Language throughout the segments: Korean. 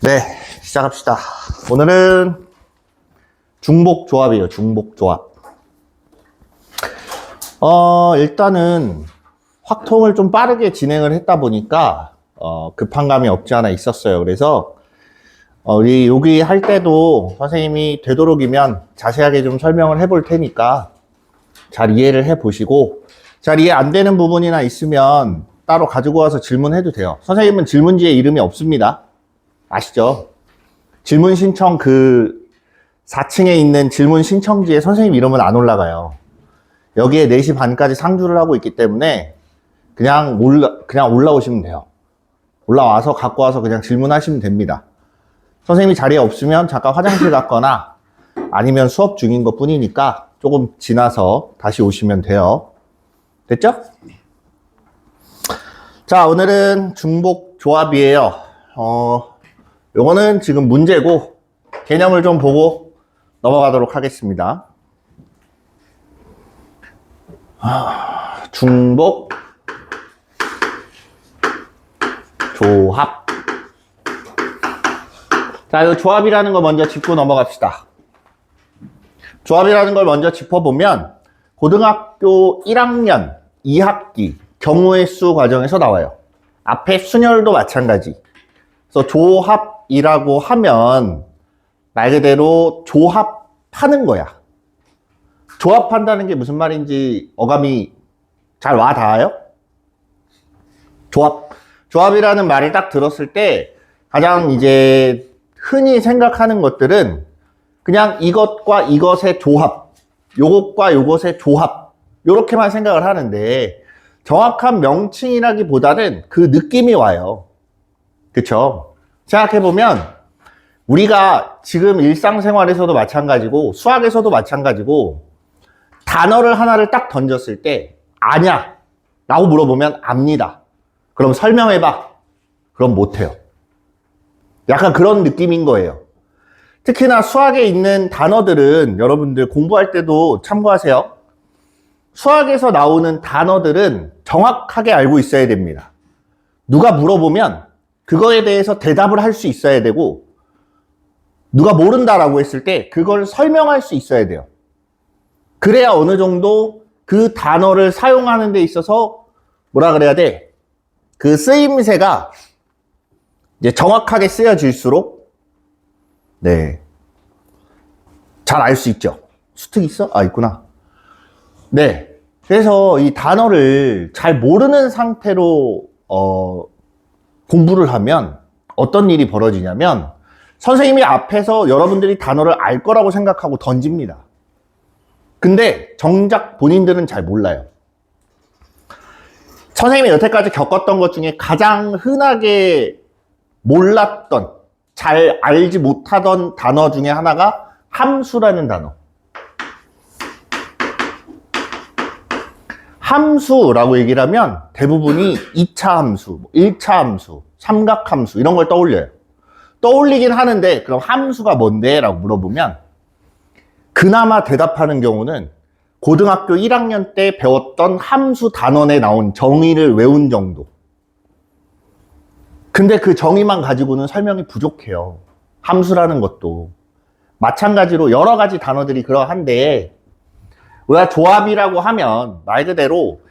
네, 시작합시다. 오늘은 중복조합이에요. 중복조합. 일단은 확통을 좀 빠르게 진행을 했다 보니까 급한 감이 없지 않아 있었어요. 그래서 우리 여기 할 때도 선생님이 되도록이면 자세하게 좀 설명을 해볼 테니까 잘 이해를 해 보시고, 잘 이해 안 되는 부분이나 있으면 따로 가지고 와서 질문해도 돼요. 선생님은 질문지에 이름이 없습니다. 아시죠? 질문 신청 4층에 있는 질문 신청지에 선생님 이름은 안 올라가요. 여기에 4시 반까지 상주를 하고 있기 때문에 그냥 올라오시면 돼요. 올라와서 갖고 와서 그냥 질문하시면 됩니다. 선생님이 자리에 없으면 잠깐 화장실 갔거나 아니면 수업 중인 것 뿐이니까 조금 지나서 다시 오시면 돼요. 됐죠? 자, 오늘은 중복 조합이에요. 요거는 지금 문제고 개념을 좀 보고 넘어가도록 하겠습니다. 중복 조합. 자, 이 조합이라는 거 먼저 짚고 넘어갑시다. 조합이라는 걸 먼저 짚어보면 고등학교 1학년 2학기 경우의 수 과정에서 나와요. 앞에 순열도 마찬가지. 그래서 조합이라고 하면 말 그대로 조합하는 거야. 조합한다는 게 무슨 말인지 어감이 잘 와 닿아요? 조합이라는 말을 딱 들었을 때 가장 이제 흔히 생각하는 것들은 그냥 이것과 이것의 조합, 요것과 요것의 조합, 요렇게만 생각을 하는데 정확한 명칭이라기보다는 그 느낌이 와요. 그쵸? 생각해보면 우리가 지금 일상생활에서도 마찬가지고 수학에서도 마찬가지고 단어를 하나를 딱 던졌을 때 아냐? 라고 물어보면 압니다. 그럼 설명해봐. 그럼 못해요. 약간 그런 느낌인 거예요. 특히나 수학에 있는 단어들은 여러분들 공부할 때도 참고하세요. 수학에서 나오는 단어들은 정확하게 알고 있어야 됩니다. 누가 물어보면 그거에 대해서 대답을 할 수 있어야 되고, 누가 모른다라고 했을 때 그걸 설명할 수 있어야 돼요. 그래야 어느 정도 그 단어를 사용하는 데 있어서 뭐라 그래야 돼? 그 쓰임새가 이제 정확하게 쓰여질수록 잘 알 수 있죠. 수특 있어? 아, 있구나. 네. 그래서 이 단어를 잘 모르는 상태로 공부를 하면 어떤 일이 벌어지냐면 선생님이 앞에서 여러분들이 단어를 알 거라고 생각하고 던집니다. 근데 정작 본인들은 잘 몰라요. 선생님이 여태까지 겪었던 것 중에 가장 흔하게 몰랐던, 잘 알지 못하던 단어 중에 하나가 함수라는 단어. 함수라고 얘기를 하면 대부분이 2차 함수, 1차 함수, 삼각함수 이런 걸 떠올려요. 떠올리긴 하는데 그럼 함수가 뭔데? 라고 물어보면 그나마 대답하는 경우는 고등학교 1학년 때 배웠던 함수 단원에 나온 정의를 외운 정도. 근데 그 정의만 가지고는 설명이 부족해요. 함수라는 것도. 마찬가지로 여러 가지 단어들이 그러한데 우리가 조합이라고 하면 말 그대로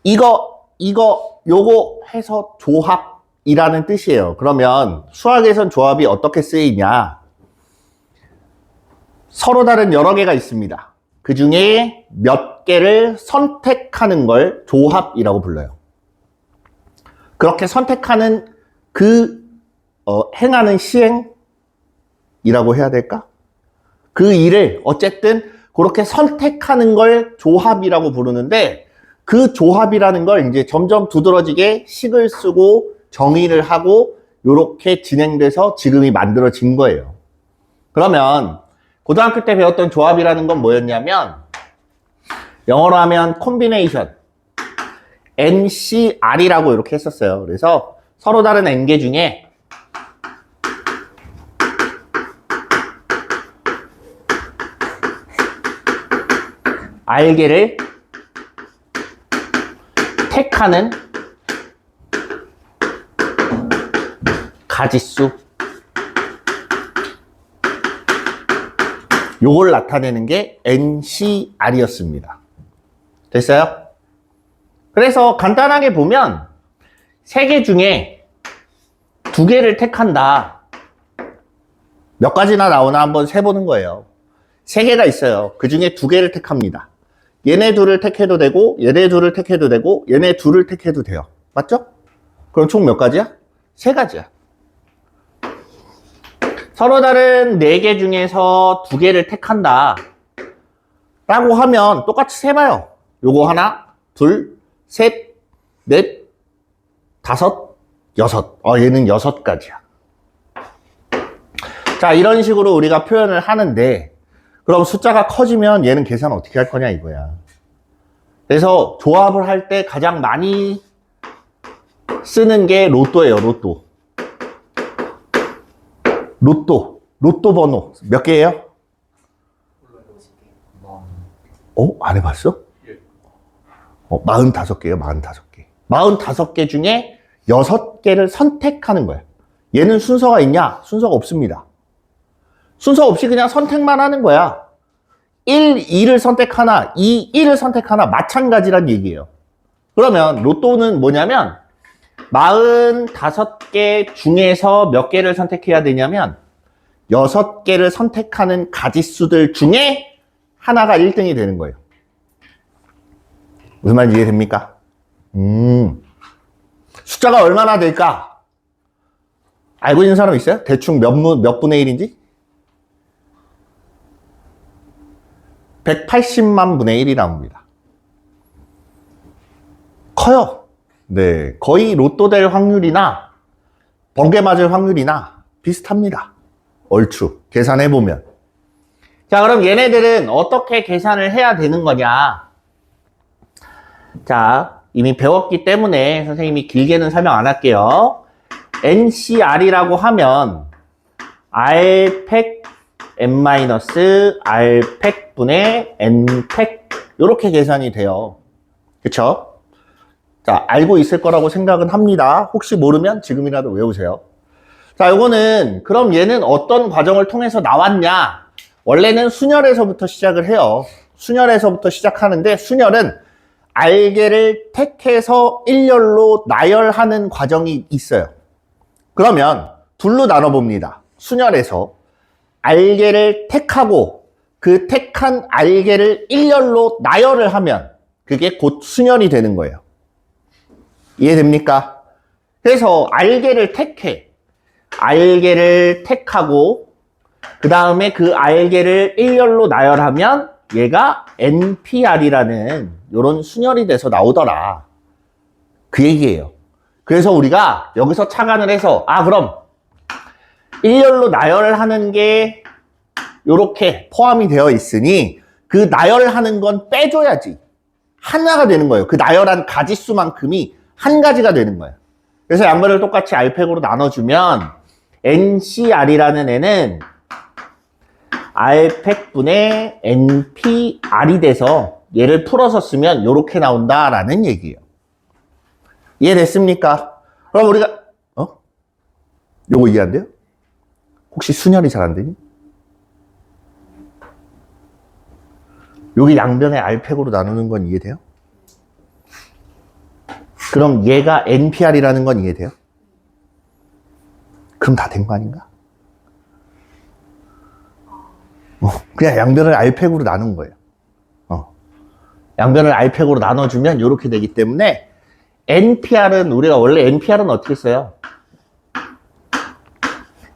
요거 해서 조합이라는 뜻이에요. 그러면 수학에선 조합이 어떻게 쓰이냐? 서로 다른 여러 개가 있습니다. 그 중에 몇 개를 선택하는 걸 조합이라고 불러요. 그렇게 선택하는 행하는 시행이라고 해야 될까? 그 일을 어쨌든 그렇게 선택하는 걸 조합이라고 부르는데 그 조합이라는 걸 이제 점점 두드러지게 식을 쓰고 정의를 하고 이렇게 진행돼서 지금이 만들어진 거예요. 그러면 고등학교 때 배웠던 조합이라는 건 뭐였냐면 영어로 하면 콤비네이션, NCR이라고 이렇게 했었어요. 그래서 서로 다른 N개 중에 R개를 택하는 가지수 요걸 나타내는 게 NCR이었습니다. 됐어요? 그래서 간단하게 보면 3개 중에 2개를 택한다. 몇 가지나 나오나 한번 세보는 거예요. 3개가 있어요. 그 중에 2개를 택합니다. 얘네 둘을 택해도 되고 얘네 둘을 택해도 되고 얘네 둘을 택해도 돼요. 맞죠? 그럼 총 몇 가지야? 3가지야. 서로 다른 4개 중에서 2개를 택한다 라고 하면 똑같이 세봐요. 요거 하나, 둘, 셋, 넷, 5, 6. 얘는 6가지야. 자, 이런 식으로 우리가 표현을 하는데, 그럼 숫자가 커지면 얘는 계산 어떻게 할 거냐 이거야. 그래서 조합을 할 때 가장 많이 쓰는 게 로또예요, 로또. 로또 번호 몇 개예요? 안 해봤어? 45개예요, 45개. 45개 중에 6개를 선택하는 거예요. 얘는 순서가 있냐? 순서가 없습니다. 순서 없이 그냥 선택만 하는 거야. 1, 2를 선택하나, 2, 1을 선택하나 마찬가지란 얘기예요. 그러면 로또는 뭐냐면 45개 중에서 몇 개를 선택해야 되냐면 6개를 선택하는 가지수들 중에 하나가 1등이 되는 거예요. 무슨 말인지 이해됩니까? 숫자가 얼마나 될까? 알고 있는 사람 있어요? 대충 몇 분의 1인지? 180만 분의 1이 나옵니다. 커요. 네, 거의 로또 될 확률이나 번개 맞을 확률이나 비슷합니다. 얼추 계산해보면. 자, 그럼 얘네들은 어떻게 계산을 해야 되는 거냐? 자, 이미 배웠기 때문에 선생님이 길게는 설명 안 할게요. NCR이라고 하면 R팩 n-R팩 분의 N팩 이렇게 계산이 돼요. 그쵸? 자, 알고 있을 거라고 생각은 합니다. 혹시 모르면 지금이라도 외우세요. 자, 요거는 그럼 얘는 어떤 과정을 통해서 나왔냐? 원래는 순열에서부터 시작을 해요. 순열에서부터 시작하는데 순열은 알개를 택해서 일렬로 나열하는 과정이 있어요. 그러면 둘로 나눠봅니다. 순열에서 알개를 택하고 그 택한 알개를 일렬로 나열을 하면 그게 곧 순열이 되는 거예요. 이해됩니까? 그래서 알개를 택하고 그 다음에 그 알개를 일렬로 나열하면 얘가 NPR이라는 이런 순열이 돼서 나오더라. 그 얘기예요. 그래서 우리가 여기서 착안을 해서 그럼 일렬로 나열하는 게 이렇게 포함이 되어 있으니 그 나열하는 건 빼줘야지. 하나가 되는 거예요. 그 나열한 가지수만큼이 한 가지가 되는 거예요. 그래서 양변을 똑같이 R팩으로 나눠주면 NCR이라는 애는 R팩분의 NPR이 돼서 얘를 풀어서 쓰면 이렇게 나온다라는 얘기예요. 이해됐습니까? 그럼 우리가 요거 이해 안 돼요? 혹시 순열이 잘 안 되니? 여기 양변의 R팩으로 나누는 건 이해돼요? 그럼 얘가 NPR이라는 건 이해돼요? 그럼 다 된 거 아닌가? 그냥 양변을 R팩으로 나눈 거예요. 양변을 R팩으로 나눠주면 이렇게 되기 때문에 NPR은 우리가 원래 NPR은 어떻게 써요?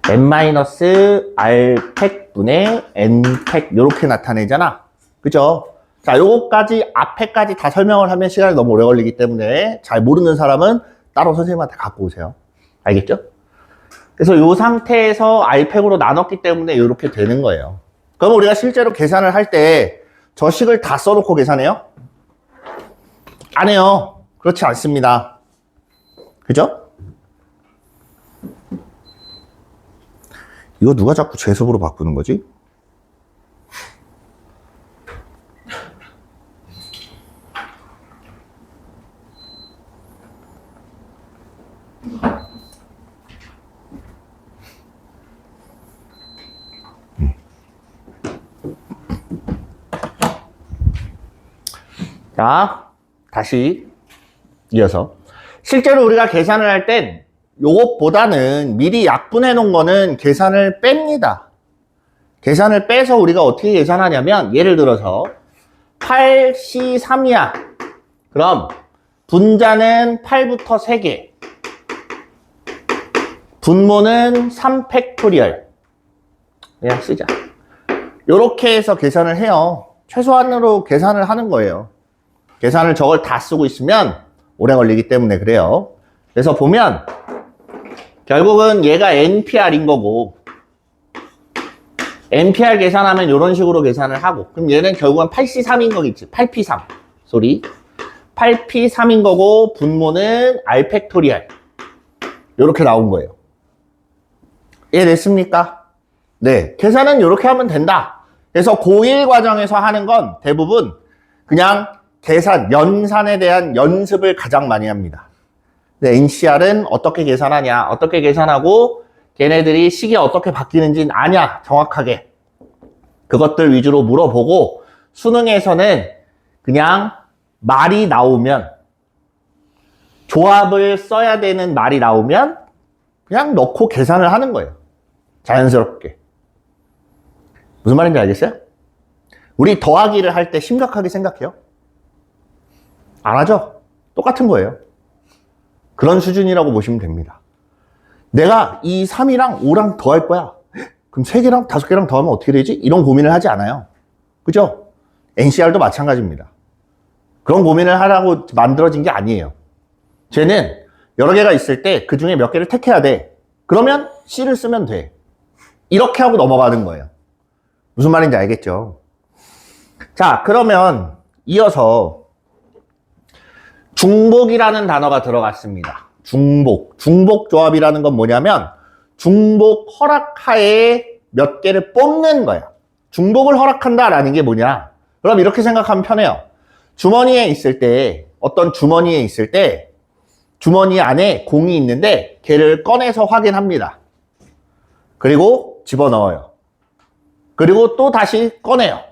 n-R팩 분의 N팩 이렇게 나타내잖아. 그죠? 자, 요거까지 앞에까지 다 설명을 하면 시간이 너무 오래 걸리기 때문에 잘 모르는 사람은 따로 선생님한테 갖고 오세요. 알겠죠? 그래서 요 상태에서 R팩으로 나눴기 때문에 이렇게 되는 거예요. 그럼 우리가 실제로 계산을 할 때 저 식을 다 써놓고 계산해요? 안 해요. 그렇지 않습니다. 그죠? 이거 누가 자꾸 제곱으로 바꾸는 거지? 자, 다시 이어서. 실제로 우리가 계산을 할 땐 요것보다는 미리 약분해 놓은 거는 계산을 뺍니다. 계산을 빼서 우리가 어떻게 계산하냐면, 예를 들어서 8C3이야. 그럼 분자는 8부터 3개, 분모는 3팩토리얼. 그냥 쓰자. 요렇게 해서 계산을 해요. 최소한으로 계산을 하는 거예요. 계산을 저걸 다 쓰고 있으면 오래 걸리기 때문에 그래요. 그래서 보면 결국은 얘가 NPR인 거고, NPR 계산하면 이런 식으로 계산을 하고, 그럼 얘는 결국은 8C3인 거겠지. 8P3. 소리. 8P3인 거고, 분모는 R 팩토리얼. 이렇게 나온 거예요. 이해됐습니까? 네. 계산은 이렇게 하면 된다. 그래서 고1 과정에서 하는 건 대부분 그냥 계산, 연산에 대한 연습을 가장 많이 합니다. 네, NCR은 어떻게 계산하냐, 어떻게 계산하고 걔네들이 식이 어떻게 바뀌는지 아냐, 정확하게. 그것들 위주로 물어보고, 수능에서는 그냥 말이 나오면, 조합을 써야 되는 말이 나오면 그냥 넣고 계산을 하는 거예요. 자연스럽게. 무슨 말인지 알겠어요? 우리 더하기를 할 때 심각하게 생각해요? 안 하죠? 똑같은 거예요. 그런 수준이라고 보시면 됩니다. 내가 이 3이랑 5랑 더할 거야. 그럼 3개랑 5개랑 더하면 어떻게 되지? 이런 고민을 하지 않아요. 그죠? NCR도 마찬가지입니다. 그런 고민을 하라고 만들어진 게 아니에요. 쟤는 여러 개가 있을 때 그 중에 몇 개를 택해야 돼. 그러면 C를 쓰면 돼. 이렇게 하고 넘어가는 거예요. 무슨 말인지 알겠죠? 자, 그러면 이어서 중복이라는 단어가 들어갔습니다. 중복. 중복 조합이라는 건 뭐냐면 중복 허락하에 몇 개를 뽑는 거야. 중복을 허락한다라는 게 뭐냐? 그럼 이렇게 생각하면 편해요. 주머니에 있을 때, 어떤 주머니에 있을 때 주머니 안에 공이 있는데 걔를 꺼내서 확인합니다. 그리고 집어넣어요. 그리고 또 다시 꺼내요.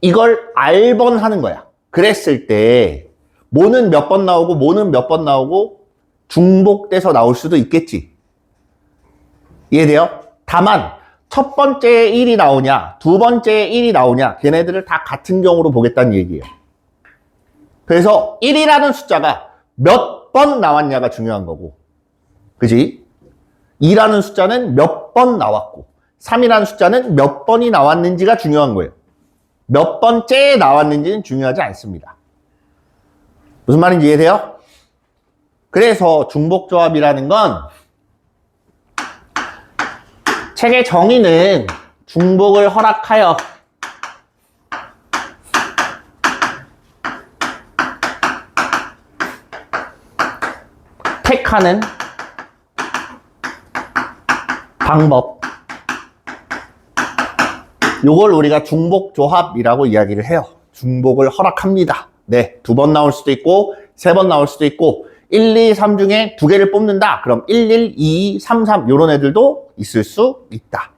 이걸 R번 하는 거야. 그랬을 때 모는 몇 번 나오고 모는 몇 번 나오고 중복돼서 나올 수도 있겠지. 이해돼요? 다만 첫 번째에 1이 나오냐, 두 번째에 1이 나오냐, 걔네들을 다 같은 경우로 보겠다는 얘기예요. 그래서 1이라는 숫자가 몇 번 나왔냐가 중요한 거고, 그지? 2라는 숫자는 몇 번 나왔고, 3이라는 숫자는 몇 번이 나왔는지가 중요한 거예요. 몇 번째에 나왔는지는 중요하지 않습니다. 무슨 말인지 이해돼요? 그래서 중복조합이라는 건 책의 정의는 중복을 허락하여 택하는 방법, 요걸 우리가 중복조합이라고 이야기를 해요. 중복을 허락합니다. 네, 2번 나올 수도 있고 3번 나올 수도 있고 1, 2, 3 중에 2개를 뽑는다. 그럼 1, 1, 2, 3, 3 요런 애들도 있을 수 있다.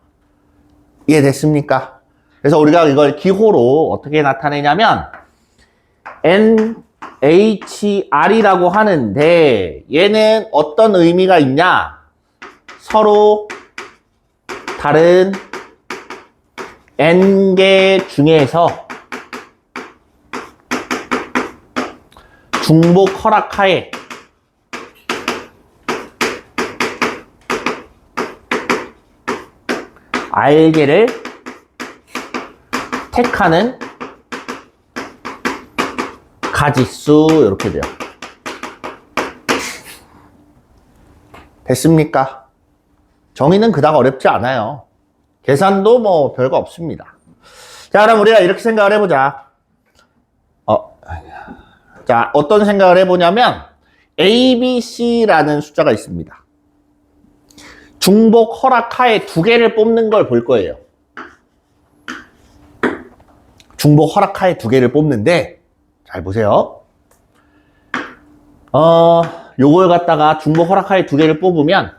이해됐습니까? 그래서 우리가 이걸 기호로 어떻게 나타내냐면 NHR이라고 하는데, 얘는 어떤 의미가 있냐? 서로 다른 N개 중에서 중복 허락하에 R개를 택하는 가지수, 이렇게 돼요. 됐습니까? 정의는 그닥 어렵지 않아요. 계산도 뭐 별거 없습니다. 자, 그럼 우리가 이렇게 생각을 해보자. 자, 어떤 생각을 해보냐면 A, B, C라는 숫자가 있습니다. 중복 허락하에 2개를 뽑는 걸 볼 거예요. 중복 허락하에 2개를 뽑는데, 잘 보세요. 요걸 갖다가 중복 허락하에 2개를 뽑으면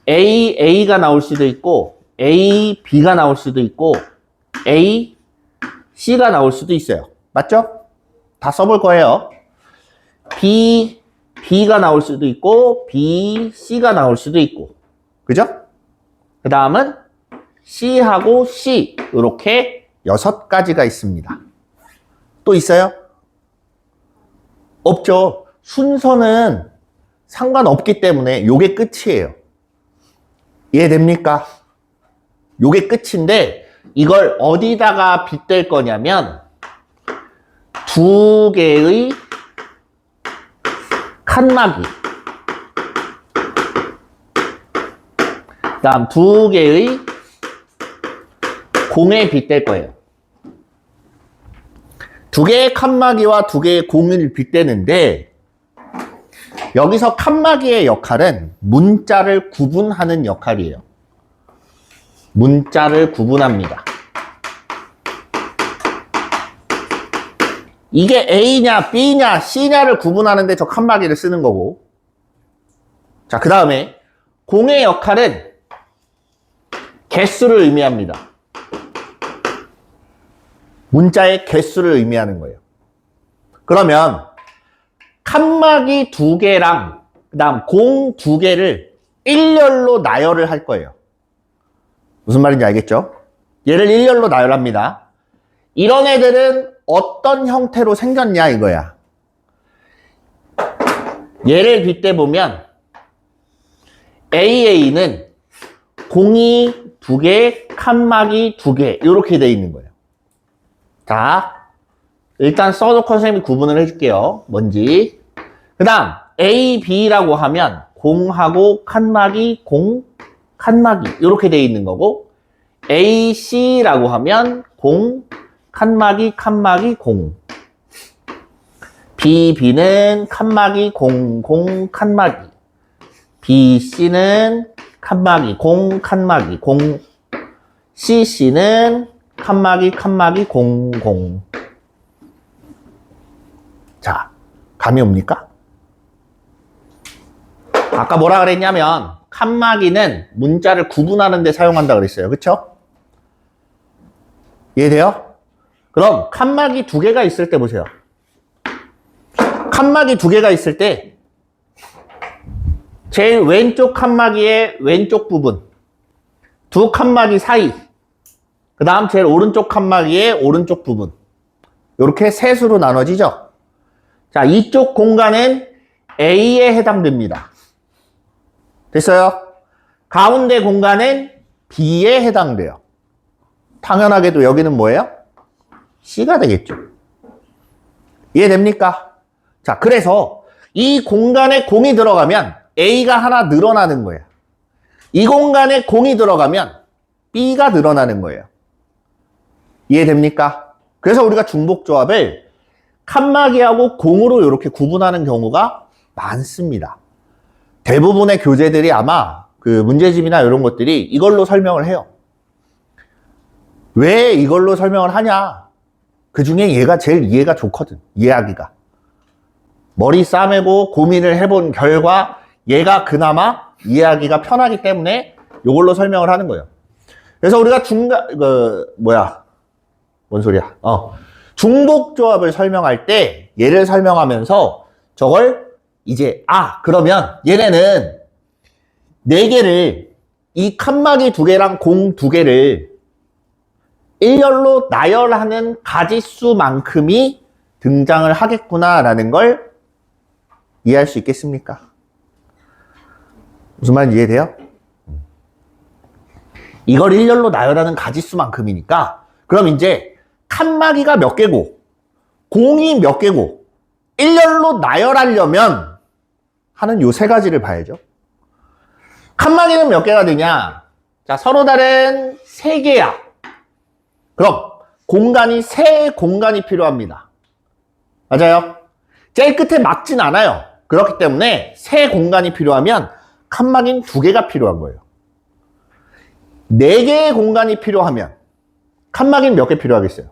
A, A가 나올 수도 있고 A, B가 나올 수도 있고 A, C가 나올 수도 있어요. 맞죠? 다 써볼 거예요. B가 나올 수도 있고 C가 나올 수도 있고 그죠? 그 다음은 C하고 C 이렇게 6가지가 있습니다. 또 있어요? 없죠. 순서는 상관없기 때문에 요게 끝이에요. 이해됩니까? 요게 끝인데 이걸 어디다가 빗댈 거냐면 2개의 칸막이 그 다음 2개의 공에 빗댈 거예요. 2개의 칸막이와 2개의 공을 빗대는데 여기서 칸막이의 역할은 문자를 구분하는 역할이에요. 문자를 구분합니다. 이게 A냐, B냐, C냐를 구분하는데 저 칸막이를 쓰는 거고. 자, 그 다음에 공의 역할은 개수를 의미합니다. 문자의 개수를 의미하는 거예요. 그러면 칸막이 2개랑 그 다음 공 2개를 일렬로 나열을 할 거예요. 무슨 말인지 알겠죠? 얘를 일렬로 나열합니다. 이런 애들은 어떤 형태로 생겼냐 이거야. 얘를 빗대보면 AA는 공이 2개, 칸막이 2개 이렇게 돼 있는 거예요. 자, 일단 써놓고 선생님이 구분을 해줄게요. 뭔지. 그 다음 A, B라고 하면 공하고 칸막이, 공, 칸막이 이렇게 돼 있는 거고 A, C라고 하면 공, 칸막이, 칸막이, 공. B, B는 칸막이, 공, 공, 칸막이. B, C는 칸막이, 공, 칸막이, 공. C, C는 칸막이, 칸막이, 공, 공. 자, 감이 옵니까? 아까 뭐라 그랬냐면 칸막이는 문자를 구분하는 데 사용한다 그랬어요. 그쵸? 이해돼요? 그럼 칸막이 2개가 있을 때 보세요. 칸막이 2개가 있을 때 제일 왼쪽 칸막이의 왼쪽 부분 2 칸막이 사이 그 다음 제일 오른쪽 칸막이의 오른쪽 부분 이렇게 셋으로 나눠지죠. 자, 이쪽 공간은 A에 해당됩니다. 됐어요? 가운데 공간은 B에 해당돼요. 당연하게도 여기는 뭐예요? C가 되겠죠. 이해됩니까? 자, 그래서 이 공간에 공이 들어가면 A가 하나 늘어나는 거예요. 이 공간에 공이 들어가면 B가 늘어나는 거예요. 이해됩니까? 그래서 우리가 중복조합을 칸막이하고 공으로 이렇게 구분하는 경우가 많습니다. 대부분의 교재들이 아마 그 문제집이나 이런 것들이 이걸로 설명을 해요. 왜 이걸로 설명을 하냐? 그 중에 얘가 제일 이해가 좋거든. 이해하기가. 머리 싸매고 고민을 해본 결과 얘가 그나마 이해하기가 편하기 때문에 이걸로 설명을 하는 거예요. 그래서 우리가 뭔 소리야? 중복조합을 설명할 때 얘를 설명하면서 저걸 이제 그러면 얘네는 4개를 이 칸막이 2개랑 공 2개를 일렬로 나열하는 가지수만큼이 등장을 하겠구나라는 걸 이해할 수 있겠습니까? 무슨 말인지 이해돼요? 이걸 일렬로 나열하는 가지수만큼이니까 그럼 이제 칸막이가 몇 개고 공이 몇 개고 일렬로 나열하려면 하는 요 3가지를 봐야죠. 칸막이는 몇 개가 되냐? 자, 서로 다른 3개야. 그럼 공간이 3공간이 필요합니다. 맞아요? 제일 끝에 막진 않아요. 그렇기 때문에 3공간이 필요하면 칸막이는 2개가 필요한 거예요. 4개의 공간이 필요하면 칸막이는 몇 개 필요하겠어요?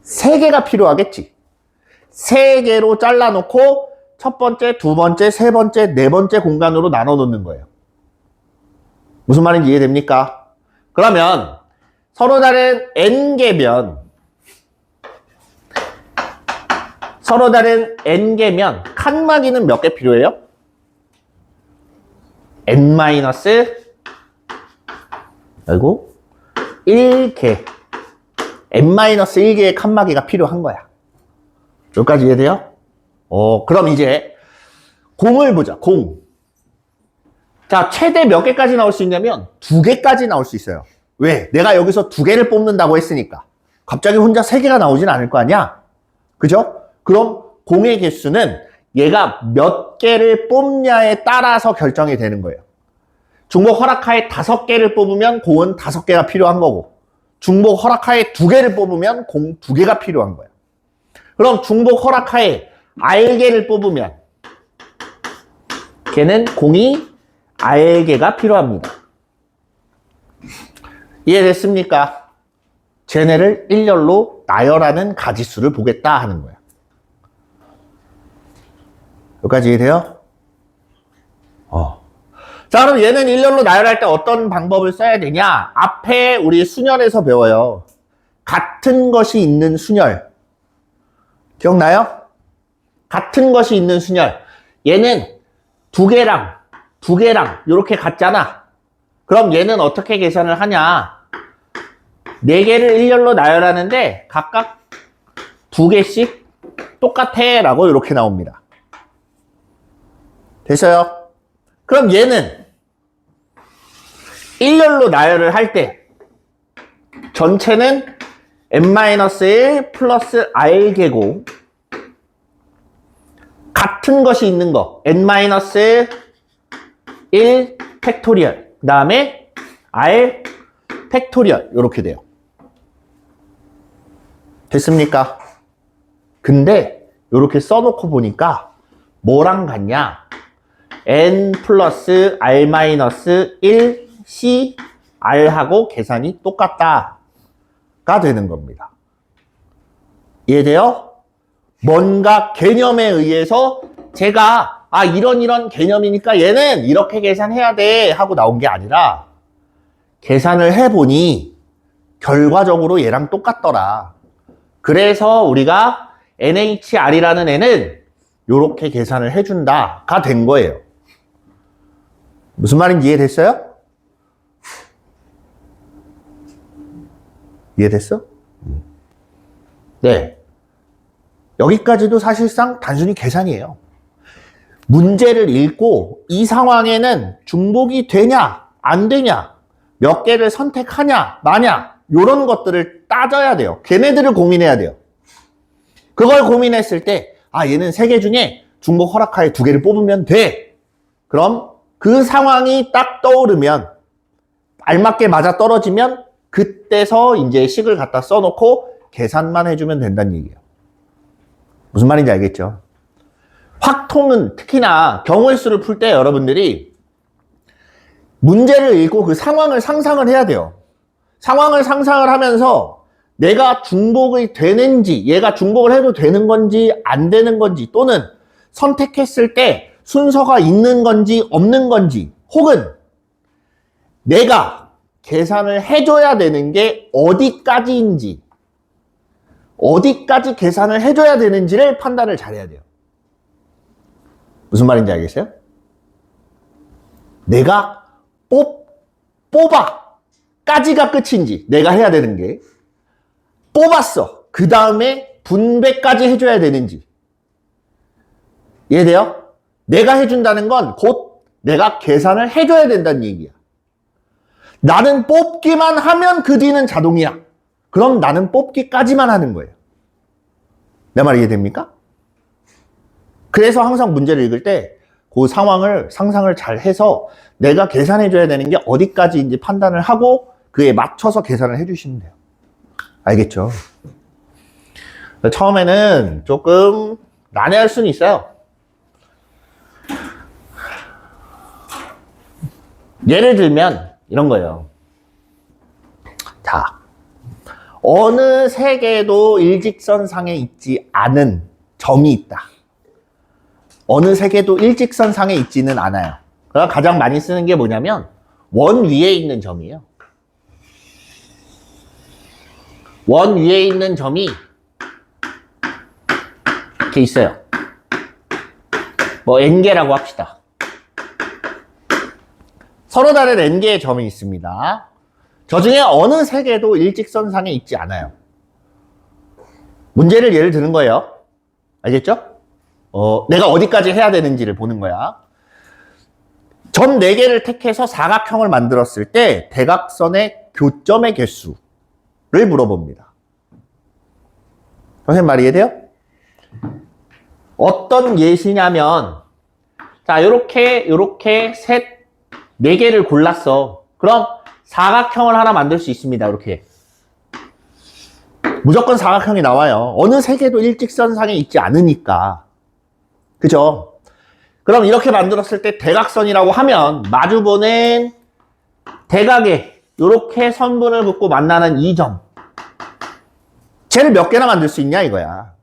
3개가 필요하겠지. 3개로 잘라놓고 첫 번째, 두 번째, 세 번째, 네 번째 공간으로 나눠 놓는 거예요. 무슨 말인지 이해됩니까? 그러면 서로 다른 n개면 서로 다른 n개면 칸막이는 몇 개 필요해요? n 아이고 1개 n-1개의 칸막이가 필요한 거야. 여기까지 이해돼요? 그럼 이제 공을 보자. 공. 자, 최대 몇 개까지 나올 수 있냐면 2개까지 나올 수 있어요. 왜? 내가 여기서 2개를 뽑는다고 했으니까. 갑자기 혼자 3개가 나오진 않을 거 아니야? 그죠? 그럼 공의 개수는 얘가 몇 개를 뽑냐에 따라서 결정이 되는 거예요. 중복 허락하에 5개를 뽑으면 공은 5개가 필요한 거고, 중복 허락하에 2개를 뽑으면 공 2개가 필요한 거예요. 그럼 중복 허락하에 R개를 뽑으면 걔는 공이 R개가 필요합니다. 이해됐습니까? 쟤네를 일렬로 나열하는 가지수를 보겠다 하는 거야. 여기까지 이해돼요? 자, 그럼 얘는 일렬로 나열할 때 어떤 방법을 써야 되냐? 앞에 우리 순열에서 배워요. 같은 것이 있는 순열. 기억나요? 같은 것이 있는 순열. 얘는 2개랑 이렇게 같잖아. 그럼 얘는 어떻게 계산을 하냐? 4개를 일렬로 나열하는데 각각 2개씩 똑같아 라고 이렇게 나옵니다. 됐어요? 그럼 얘는 일렬로 나열을 할 때 전체는 n-1 플러스 r개고 같은 것이 있는 거 n-1 팩토리얼 그 다음에 r 팩토리얼 이렇게 돼요. 됐습니까? 근데 이렇게 써놓고 보니까 뭐랑 같냐? n 플러스 r 마이너스 1 c r하고 계산이 똑같다가 되는 겁니다. 이해돼요? 뭔가 개념에 의해서 제가 이런 개념이니까 얘는 이렇게 계산해야 돼 하고 나온 게 아니라 계산을 해보니 결과적으로 얘랑 똑같더라. 그래서 우리가 NHR이라는 애는 이렇게 계산을 해준다가 된 거예요. 무슨 말인지 이해됐어요? 이해됐어? 네. 여기까지도 사실상 단순히 계산이에요. 문제를 읽고 이 상황에는 중복이 되냐, 안 되냐, 몇 개를 선택하냐, 마냐, 이런 것들을 따져야 돼요. 걔네들을 고민해야 돼요. 그걸 고민했을 때, 얘는 3개 중에 중복 허락하에 2개를 뽑으면 돼. 그럼 그 상황이 딱 떠오르면, 알맞게 맞아 떨어지면, 그때서 이제 식을 갖다 써놓고 계산만 해주면 된다는 얘기예요. 무슨 말인지 알겠죠? 확통은 특히나 경우의 수를 풀 때 여러분들이 문제를 읽고 그 상황을 상상을 해야 돼요. 상황을 상상을 하면서 내가 중복이 되는지, 얘가 중복을 해도 되는 건지 안 되는 건지, 또는 선택했을 때 순서가 있는 건지 없는 건지, 혹은 내가 계산을 해줘야 되는 게 어디까지인지, 어디까지 계산을 해줘야 되는지를 판단을 잘해야 돼요. 무슨 말인지 알겠어요? 내가 뽑아 까지가 끝인지, 내가 해야 되는 게 뽑았어. 그 다음에 분배까지 해줘야 되는지. 이해돼요? 내가 해준다는 건 곧 내가 계산을 해줘야 된다는 얘기야. 나는 뽑기만 하면 그 뒤는 자동이야. 그럼 나는 뽑기까지만 하는 거예요. 내 말 이해됩니까? 그래서 항상 문제를 읽을 때 그 상황을 상상을 잘 해서 내가 계산해줘야 되는 게 어디까지인지 판단을 하고 그에 맞춰서 계산을 해주시면 돼요. 알겠죠? 처음에는 조금 난해할 수는 있어요. 예를 들면 이런 거예요. 자, 어느 세계도 일직선상에 있지 않은 점이 있다. 어느 세계도 일직선상에 있지는 않아요. 그러니까 가장 많이 쓰는 게 뭐냐면 원 위에 있는 점이에요. 원 위에 있는 점이 이렇게 있어요. 뭐 n개라고 합시다. 서로 다른 n개의 점이 있습니다. 저 중에 어느 세 개도 일직선상에 있지 않아요. 문제를 예를 드는 거예요. 알겠죠? 내가 어디까지 해야 되는지를 보는 거야. 점 4개를 택해서 사각형을 만들었을 때 대각선의 교점의 개수를 물어봅니다. 선생님 말 이해돼요? 어떤 예시냐면, 자, 요렇게 셋, 4개를 골랐어. 그럼 사각형을 하나 만들 수 있습니다. 이렇게. 무조건 사각형이 나와요. 어느 세 개도 일직선상에 있지 않으니까. 그죠? 그럼 이렇게 만들었을 때 대각선이라고 하면 마주보는 대각에 이렇게 선분을 긋고 만나는 이 점. 쟤를 몇 개나 만들 수 있냐 이거야.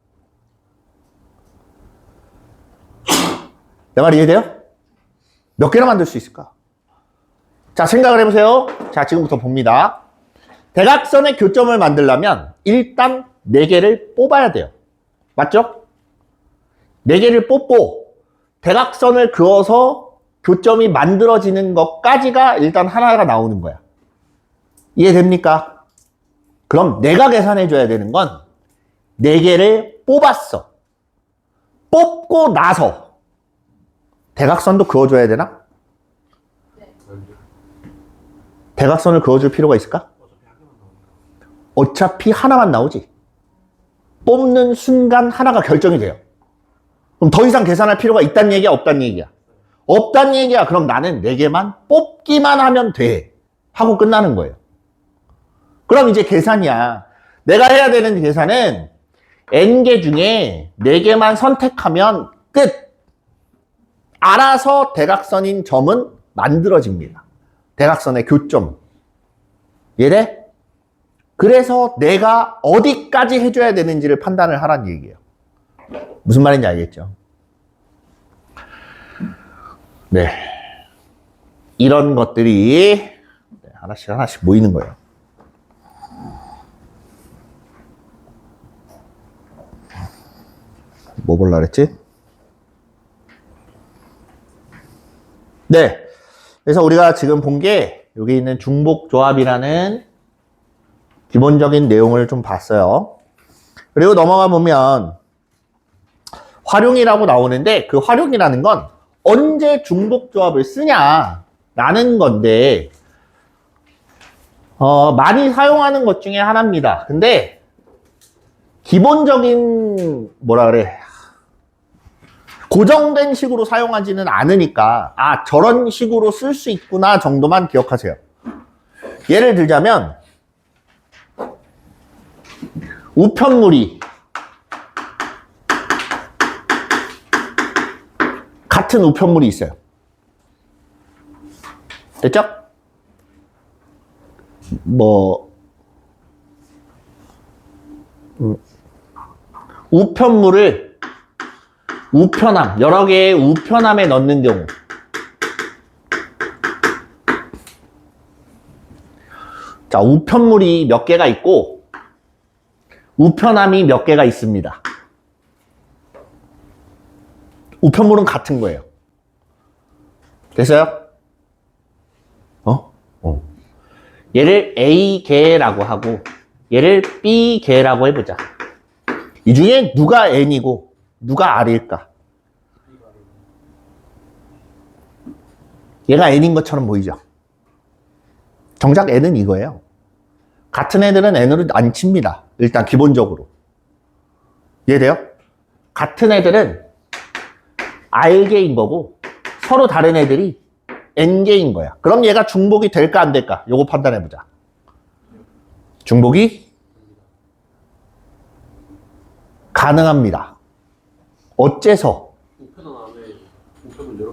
내 말 이해돼요? 몇 개나 만들 수 있을까? 자, 생각을 해보세요. 자, 지금부터 봅니다. 대각선의 교점을 만들려면 일단 4개를 뽑아야 돼요. 맞죠? 4개를 뽑고 대각선을 그어서 교점이 만들어지는 것까지가 일단 하나가 나오는 거야. 이해됩니까? 그럼 내가 계산해 줘야 되는 건 4개를 뽑았어. 뽑고 나서 대각선도 그어줘야 되나? 대각선을 그어줄 필요가 있을까? 어차피 하나만 나오지. 뽑는 순간 하나가 결정이 돼요. 그럼 더 이상 계산할 필요가 있다는 얘기야, 없다는 얘기야? 없다는 얘기야. 그럼 나는 4개만 뽑기만 하면 돼. 하고 끝나는 거예요. 그럼 이제 계산이야. 내가 해야 되는 계산은 n개 중에 4개만 선택하면 끝. 알아서 대각선인 점은 만들어집니다. 대각선의 교점. 이해돼? 그래서 내가 어디까지 해줘야 되는지를 판단을 하라는 얘기예요. 무슨 말인지 알겠죠? 네. 이런 것들이 하나씩 모이는 거예요. 뭐 볼라 그랬지? 네. 그래서 우리가 지금 본 게 여기 있는 중복조합이라는 기본적인 내용을 좀 봤어요. 그리고 넘어가 보면 활용이라고 나오는데 그 활용이라는 건 언제 중복조합을 쓰냐라는 건데 많이 사용하는 것 중에 하나입니다. 근데 기본적인 뭐라 그래 고정된 식으로 사용하지는 않으니까 저런 식으로 쓸 수 있구나 정도만 기억하세요. 예를 들자면 우편물이 같은 우편물이 있어요. 됐죠? 우편물을 우편함, 여러 개의 우편함에 넣는 경우 자, 우편물이 몇 개가 있고 우편함이 몇 개가 있습니다. 우편물은 같은 거예요. 됐어요? 얘를 A개라고 하고 얘를 B개라고 해보자. 이 중에 누가 N이고 누가 R일까? 얘가 N인 것처럼 보이죠? 정작 N은 이거예요. 같은 애들은 N으로 안 칩니다. 일단 기본적으로. 이해돼요? 같은 애들은 R개인 거고 서로 다른 애들이 N개인 거야. 그럼 얘가 중복이 될까 안 될까? 요거 판단해보자. 중복이 가능합니다. 어째서?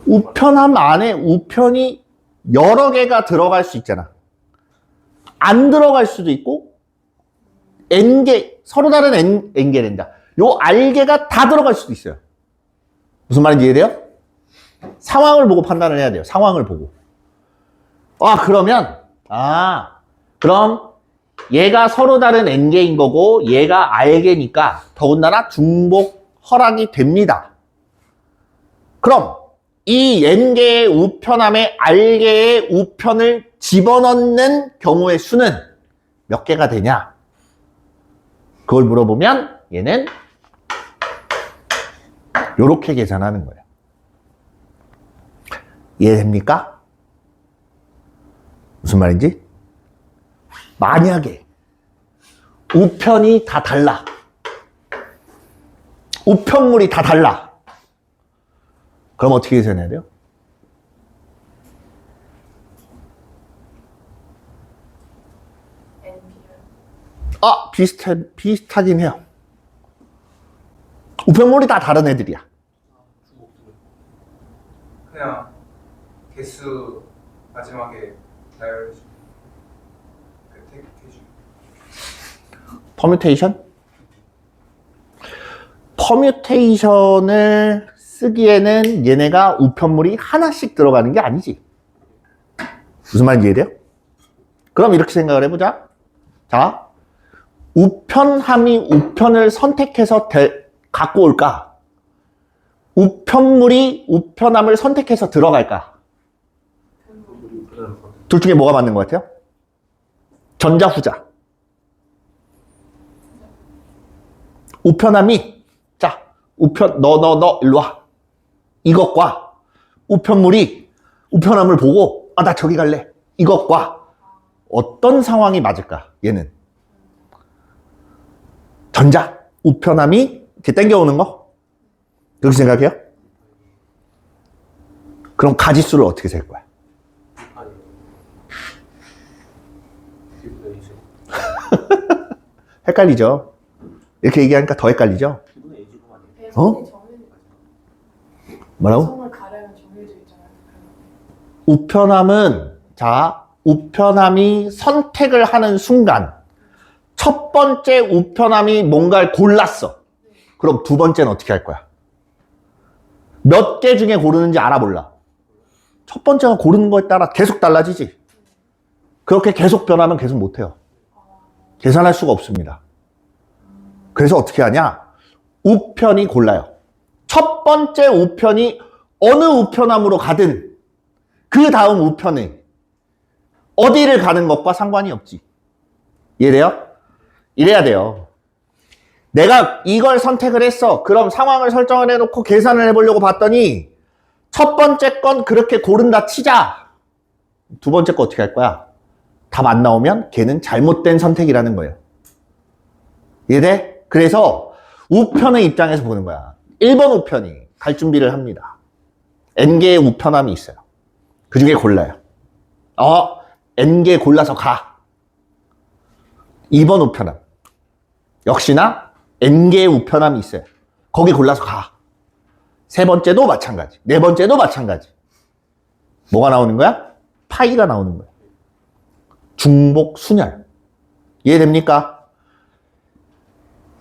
우편함 안에 우편이 여러 개가 들어갈 수 있잖아. 안 들어갈 수도 있고 N개, 서로 다른 N개 된다. 요 R개가 다 들어갈 수도 있어요. 무슨 말인지 이해돼요? 상황을 보고 판단을 해야 돼요. 상황을 보고. 그럼 얘가 서로 다른 N개인 거고 얘가 R개니까 더군다나 중복 허락이 됩니다. 그럼 이 n개의 우편함에 r개의 우편을 집어넣는 경우의 수는 몇 개가 되냐? 그걸 물어보면 얘는 이렇게 계산하는 거예요. 이해됩니까? 무슨 말인지? 만약에 우편이 다 달라. 우편물이 다 달라. 그럼 어떻게 계산해야 돼요? 비슷하긴 해요. 우편물이 다 다른 애들이야. 그냥 개수 마지막에 나열해주 택해주. 퍼뮤테이션? 퍼뮤테이션을 쓰기에는 얘네가 우편물이 하나씩 들어가는 게 아니지. 무슨 말인지 이해돼요? 그럼 이렇게 생각을 해보자. 자, 우편함이 우편을 선택해서 갖고 올까? 우편물이 우편함을 선택해서 들어갈까? 둘 중에 뭐가 맞는 것 같아요? 전자, 후자. 우편함이, 자, 너, 일로 와. 이것과 우편물이 우편함을 보고, 나 저기 갈래. 이것과 어떤 상황이 맞을까? 얘는. 전자, 우편함이 이렇게 땡겨오는 거? 그렇게 생각해요? 그럼 가지수를 어떻게 셀 거야? 헷갈리죠? 이렇게 얘기하니까 더 헷갈리죠? 어? 뭐라고? 우편함은, 자, 우편함이 선택을 하는 순간, 첫 번째 우편함이 뭔가를 골랐어. 그럼 두 번째는 어떻게 할 거야? 몇 개 중에 고르는지 알아 몰라? 첫 번째가 고르는 거에 따라 계속 달라지지. 그렇게 계속 변하면 계속 못해요. 계산할 수가 없습니다. 그래서 어떻게 하냐? 우편이 골라요. 첫 번째 우편이 어느 우편함으로 가든 그 다음 우편에 어디를 가는 것과 상관이 없지. 이해돼요? 이래야 돼요. 내가 이걸 선택을 했어. 그럼 상황을 설정을 해놓고 계산을 해보려고 봤더니 첫 번째 건 그렇게 고른다 치자. 두 번째 거 어떻게 할 거야? 답 안 나오면 걔는 잘못된 선택이라는 거예요. 이해돼? 그래서 우편의 입장에서 보는 거야. 1번 우편이 갈 준비를 합니다. n개의 우편함이 있어요. 그 중에 골라요. n개 골라서 가. 2번 우편함. 역시나 n개의 우편함이 있어요. 거기 골라서 가. 세 번째도 마찬가지. 네 번째도 마찬가지. 뭐가 나오는 거야? 파이가 나오는 거야. 중복 순열. 이해됩니까?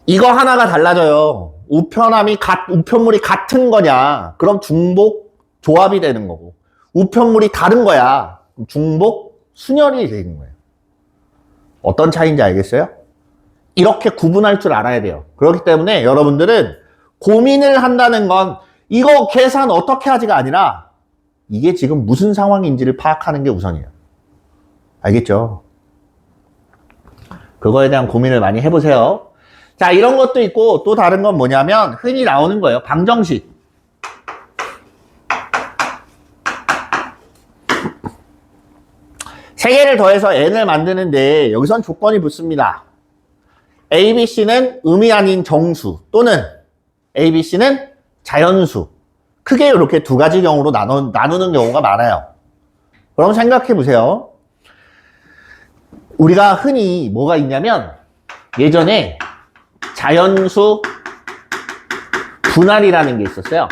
이거 하나가 달라져요. 우편물이 같은 거냐? 그럼 중복 조합이 되는 거고. 우편물이 다른 거야. 중복 순열이 되는 거예요. 어떤 차이인지 알겠어요? 이렇게 구분할 줄 알아야 돼요. 그렇기 때문에 여러분들은 고민을 한다는 건 이거 계산 어떻게 하지가 아니라 이게 지금 무슨 상황인지를 파악하는 게 우선이에요. 알겠죠? 그거에 대한 고민을 많이 해보세요. 자, 이런 것도 있고 또 다른 건 뭐냐면 흔히 나오는 거예요. 방정식. 세 개를 더해서 n을 만드는데 여기선 조건이 붙습니다. A, B, C는 음이 아닌 정수 또는 A, B, C는 자연수. 크게 이렇게 두 가지 경우로 나누는 경우가 많아요. 그럼 생각해 보세요. 우리가 흔히 뭐가 있냐면 예전에 자연수 분할이라는 게 있었어요.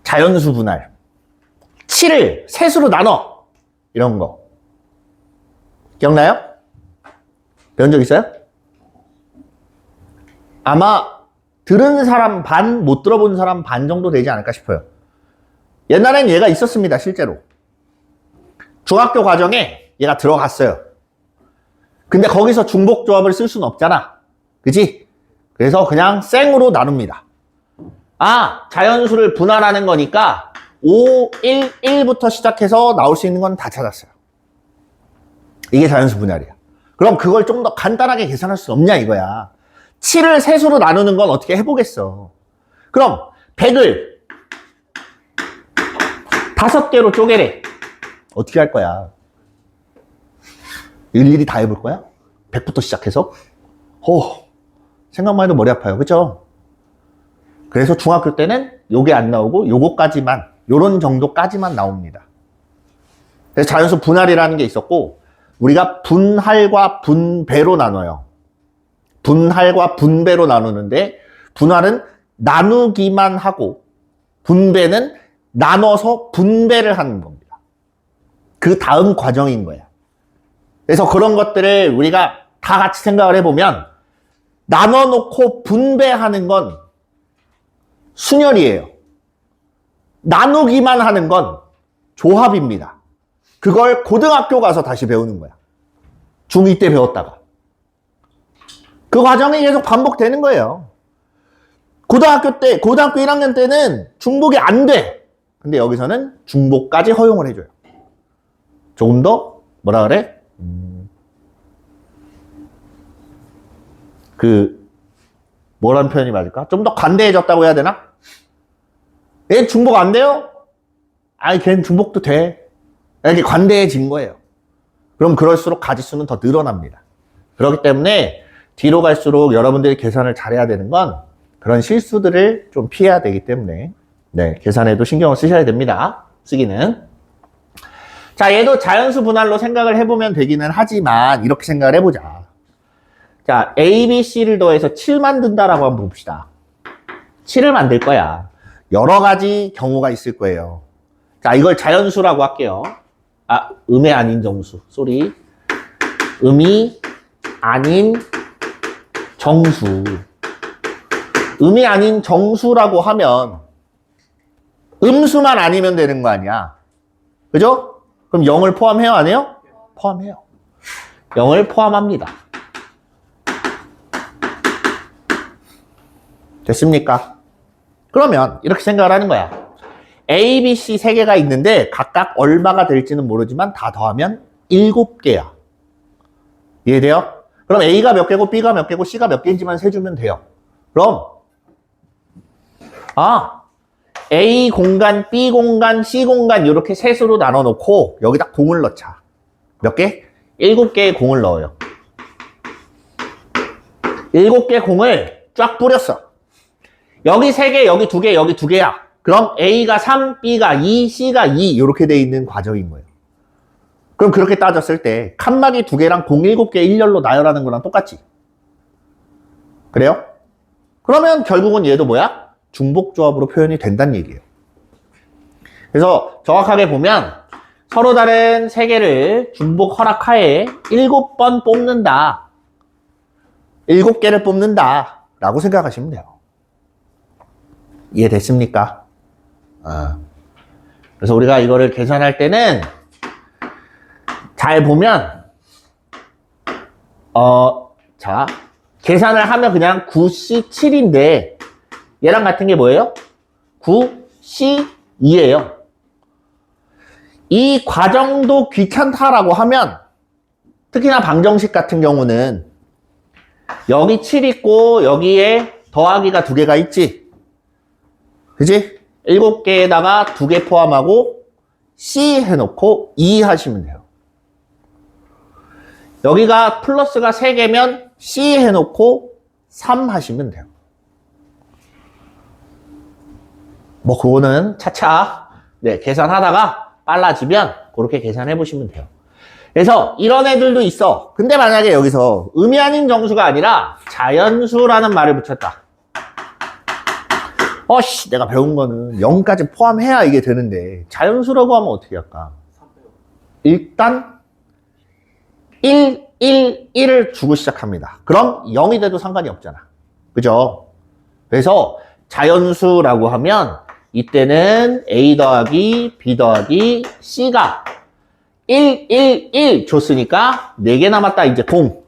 자연수 분할. 7을 셋으로 나눠. 이런 거. 기억나요? 배운 적 있어요? 아마 들은 사람 반, 못 들어본 사람 반 정도 되지 않을까 싶어요. 옛날엔 얘가 있었습니다, 실제로. 중학교 과정에 얘가 들어갔어요. 근데 거기서 중복조합을 쓸 수는 없잖아. 그치? 그래서 그냥 생으로 나눕니다. 아, 자연수를 분할하는 거니까 5, 1, 1부터 시작해서 나올 수 있는 건 다 찾았어요. 이게 자연수 분할이야. 그럼 그걸 좀 더 간단하게 계산할 수 없냐 이거야. 7을 세수로 나누는 건 어떻게 해보겠어. 그럼 100을 5개로 쪼개래. 어떻게 할 거야? 일일이 다 해볼 거야? 100부터 시작해서? 생각만 해도 머리 아파요. 그죠? 그래서 중학교 때는 요게 안 나오고 요거까지만, 요런 정도까지만 나옵니다. 그래서 자연수 분할이라는 게 있었고, 우리가 분할과 분배로 나눠요. 분할과 분배로 나누는데, 분할은 나누기만 하고, 분배는 나눠서 분배를 하는 겁니다. 그 다음 과정인 거야. 그래서 그런 것들을 우리가 다 같이 생각을 해보면, 나눠놓고 분배하는 건 순열이에요. 나누기만 하는 건 조합입니다. 그걸 고등학교 가서 다시 배우는 거야. 중2 때 배웠다가. 그 과정이 계속 반복되는 거예요. 고등학교 1학년 때는 중복이 안 돼. 근데 여기서는 중복까지 허용을 해줘요. 조금 더, 뭐라 그래? 뭐라는 표현이 맞을까? 좀 더 관대해졌다고 해야 되나? 얘 중복 안 돼요? 아니, 걔는 중복도 돼. 이렇게 관대해진 거예요. 그럼 그럴수록 가지수는 더 늘어납니다. 그렇기 때문에 뒤로 갈수록 여러분들이 계산을 잘해야 되는 건 그런 실수들을 좀 피해야 되기 때문에 네, 계산에도 신경을 쓰셔야 됩니다. 쓰기는. 자, 얘도 자연수 분할로 생각을 해보면 되기는 하지만 이렇게 생각을 해보자. 자, A, B, C를 더해서 7 만든다라고 한번 봅시다. 7을 만들 거야. 여러 가지 경우가 있을 거예요. 자, 이걸 자연수라고 할게요. 음의 아닌 정수. 쏘리. 음이 아닌 정수. 음이 아닌 정수라고 하면 음수만 아니면 되는 거 아니야. 그죠? 그럼 0을 포함해요? 안 해요? 포함해요. 0을 포함합니다. 됐습니까? 그러면 이렇게 생각을 하는 거야. A, B, C 3개가 있는데 각각 얼마가 될지는 모르지만 다 더하면 7개야. 이해돼요? 그럼 A가 몇 개고 B가 몇 개고 C가 몇 개인지만 세주면 돼요. 그럼 A 공간, B 공간, C 공간 이렇게 셋으로 나눠 놓고 여기다 공을 넣자. 몇 개? 7개의 공을 넣어요. 7개 공을 쫙 뿌렸어. 여기 3개, 여기 2개, 여기 2개야. 그럼 A가 3, B가 2, C가 2 이렇게 돼 있는 과정인 거예요. 그럼 그렇게 따졌을 때 칸막이 2개랑 공 7개 일렬로 나열하는 거랑 똑같지? 그래요? 그러면 결국은 얘도 뭐야? 중복조합으로 표현이 된다는 얘기예요. 그래서 정확하게 보면 서로 다른 3개를 중복 허락하에 7번 뽑는다. 7개를 뽑는다. 라고 생각하시면 돼요. 이해됐습니까? 그래서 우리가 이거를 계산할 때는 잘 보면 자 계산을 하면 그냥 9C7인데 얘랑 같은 게 뭐예요? 9C2예요. 이 과정도 귀찮다라고 하면 특히나 방정식 같은 경우는 여기 7 있고 여기에 더하기가 2개가 있지? 그지? 7개에다가 2개 포함하고 C 해놓고 2 하시면 돼요. 여기가 플러스가 3개면 C 해놓고 3 하시면 돼요. 뭐 그거는 차차 네, 계산하다가 빨라지면 그렇게 계산해 보시면 돼요. 그래서 이런 애들도 있어. 근데 만약에 여기서 음이 아닌 정수가 아니라 자연수라는 말을 붙였다. 내가 배운 거는 0까지 포함해야 이게 되는데 자연수라고 하면 어떻게 할까? 일단 1, 1, 1을 주고 시작합니다. 그럼 0이 돼도 상관이 없잖아. 그죠? 그래서 자연수라고 하면 이때는 A 더하기 B 더하기 C가 1, 1, 1 줬으니까 4개 남았다. 이제 공.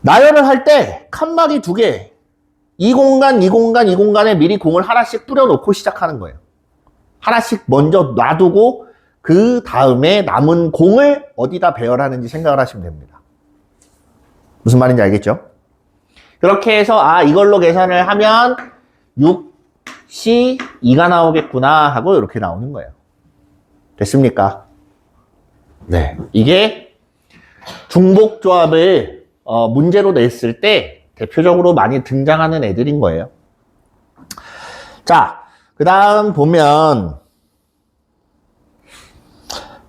나열을 할 때 칸막이 2개, 이 공간, 이 공간, 이 공간에 미리 공을 하나씩 뿌려놓고 시작하는 거예요. 하나씩 먼저 놔두고 그 다음에 남은 공을 어디다 배열하는지 생각을 하시면 됩니다. 무슨 말인지 알겠죠? 그렇게 해서 이걸로 계산을 하면 6C 2가 나오겠구나 하고 이렇게 나오는 거예요. 됐습니까? 네, 이게 중복조합을 문제로 냈을 때 대표적으로 많이 등장하는 애들인 거예요. 자, 그 다음 보면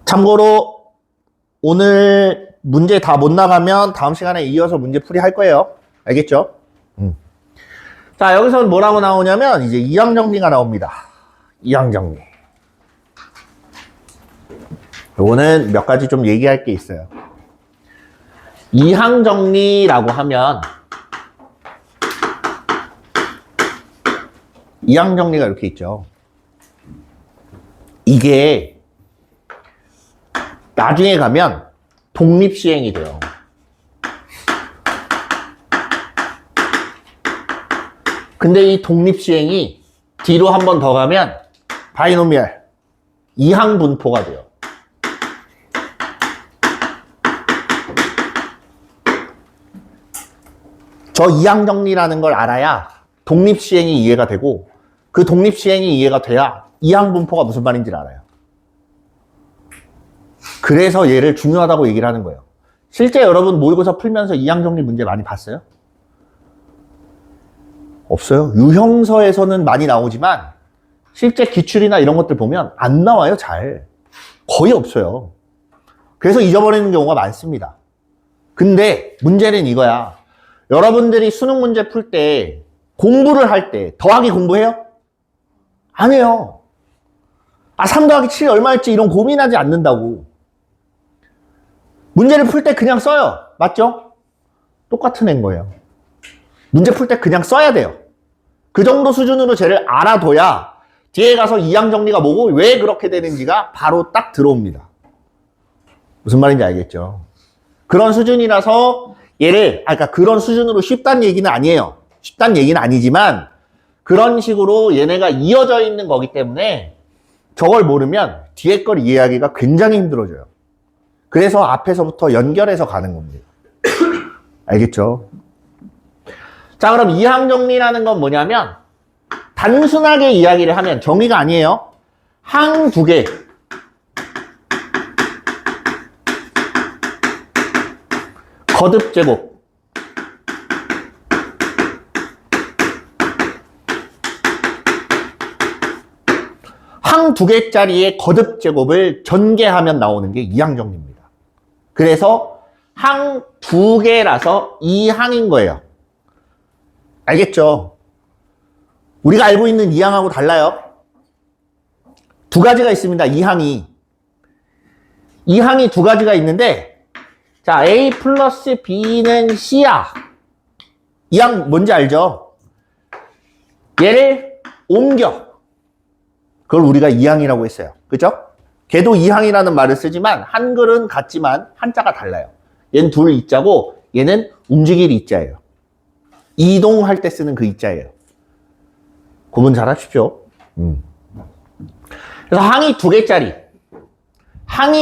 참고로 오늘 문제 다 못 나가면 다음 시간에 이어서 문제 풀이 할 거예요. 알겠죠? 자, 여기서 뭐라고 나오냐면 이제 이항 정리가 나옵니다. 이항 정리. 요거는 몇 가지 좀 얘기할 게 있어요. 이항 정리라고 하면 이항 정리가 이렇게 있죠. 이게 나중에 가면 독립시행이 돼요. 근데 이 독립시행이 뒤로 한 번 더 가면 바이노미얼 이항분포가 돼요. 저 이항정리라는 걸 알아야 독립시행이 이해가 되고 그 독립시행이 이해가 돼야 이항분포가 무슨 말인지를 알아요. 그래서 얘를 중요하다고 얘기를 하는 거예요. 실제 여러분 모의고사 풀면서 이항정리 문제 많이 봤어요? 없어요. 유형서에서는 많이 나오지만 실제 기출이나 이런 것들 보면 안 나와요. 잘. 거의 없어요. 그래서 잊어버리는 경우가 많습니다. 근데 문제는 이거야. 여러분들이 수능 문제 풀 때 공부를 할 때 더하기 공부해요? 안 해요. 3 더하기 7 얼마일지 이런 고민하지 않는다고. 문제를 풀 때 그냥 써요. 맞죠? 똑같은 애인 거예요. 문제 풀 때 그냥 써야 돼요. 그 정도 수준으로 쟤를 알아둬야 뒤에 가서 이항 정리가 뭐고 왜 그렇게 되는지가 바로 딱 들어옵니다. 무슨 말인지 알겠죠? 그런 수준이라서 얘를 그러니까 그런 수준으로 쉽다는 얘기는 아니에요. 쉽다는 얘기는 아니지만 그런 식으로 얘네가 이어져 있는 거기 때문에 저걸 모르면 뒤에 걸 이해하기가 굉장히 힘들어져요. 그래서 앞에서부터 연결해서 가는 겁니다. 알겠죠? 자, 그럼 이항 정리라는 건 뭐냐면 단순하게 이야기를 하면 정의가 아니에요. 항 2개 거듭 제곱 항 2개짜리의 거듭 제곱을 전개하면 나오는 게 이항 정리입니다. 그래서 항 2개라서 이항인 거예요. 알겠죠? 우리가 알고 있는 이항하고 달라요. 2가지가 있습니다. 이항이 2가지가 있는데 자, A 플러스 B는 C야. 이항 뭔지 알죠? 얘를 옮겨. 그걸 우리가 이항이라고 했어요. 그죠? 걔도 이항이라는 말을 쓰지만 한글은 같지만 한자가 달라요. 얘는 둘 이자고 얘는 움직일 이자예요. 이동할 때 쓰는 그 이자예요. 구분 잘 하십시오. 그래서 항이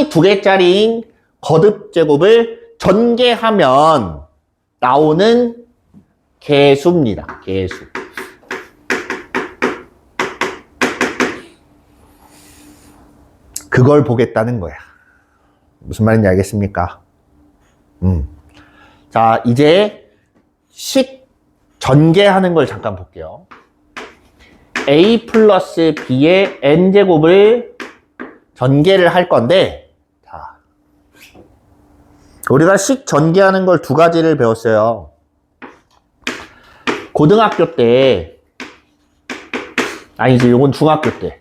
2개짜리인 거듭 제곱을 전개하면 나오는 개수입니다. 개수. 그걸 보겠다는 거야. 무슨 말인지 알겠습니까? 자, 이제 식 전개하는 걸 잠깐 볼게요. A 플러스 B의 N제곱을 전개를 할 건데, 자, 우리가 식 전개하는 걸 2가지를 배웠어요. 고등학교 때, 아니지, 요건 중학교 때.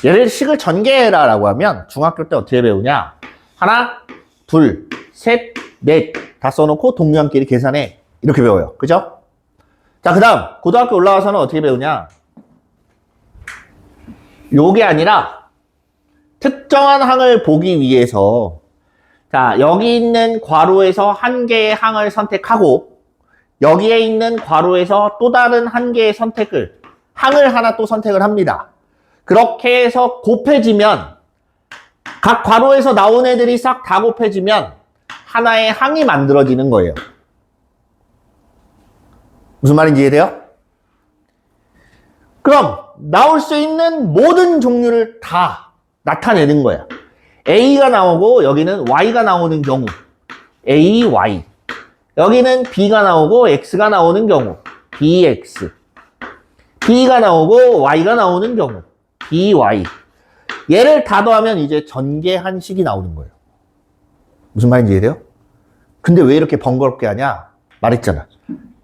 얘를 식을 전개해라 라고 하면 중학교 때 어떻게 배우냐? 하나, 둘, 셋, 넷 다 써놓고 동료한끼리 계산해. 이렇게 배워요. 그죠? 자, 그 다음 고등학교 올라와서는 어떻게 배우냐? 요게 아니라 특정한 항을 보기 위해서 자, 여기 있는 괄호에서 한 개의 항을 선택하고 여기에 있는 괄호에서 또 다른 한 개의 항을 하나 또 선택을 합니다. 그렇게 해서 곱해지면 각 괄호에서 나온 애들이 싹 다 곱해지면 하나의 항이 만들어지는 거예요. 무슨 말인지 이해돼요? 그럼 나올 수 있는 모든 종류를 다 나타내는 거야. A가 나오고 여기는 Y가 나오는 경우 A, Y. 여기는 B가 나오고 X가 나오는 경우 B, X. B가 나오고 Y가 나오는 경우 B, Y. 얘를 다 더하면 이제 전개한식이 나오는 거예요. 무슨 말인지 이해돼요? 근데 왜 이렇게 번거롭게 하냐? 말했잖아.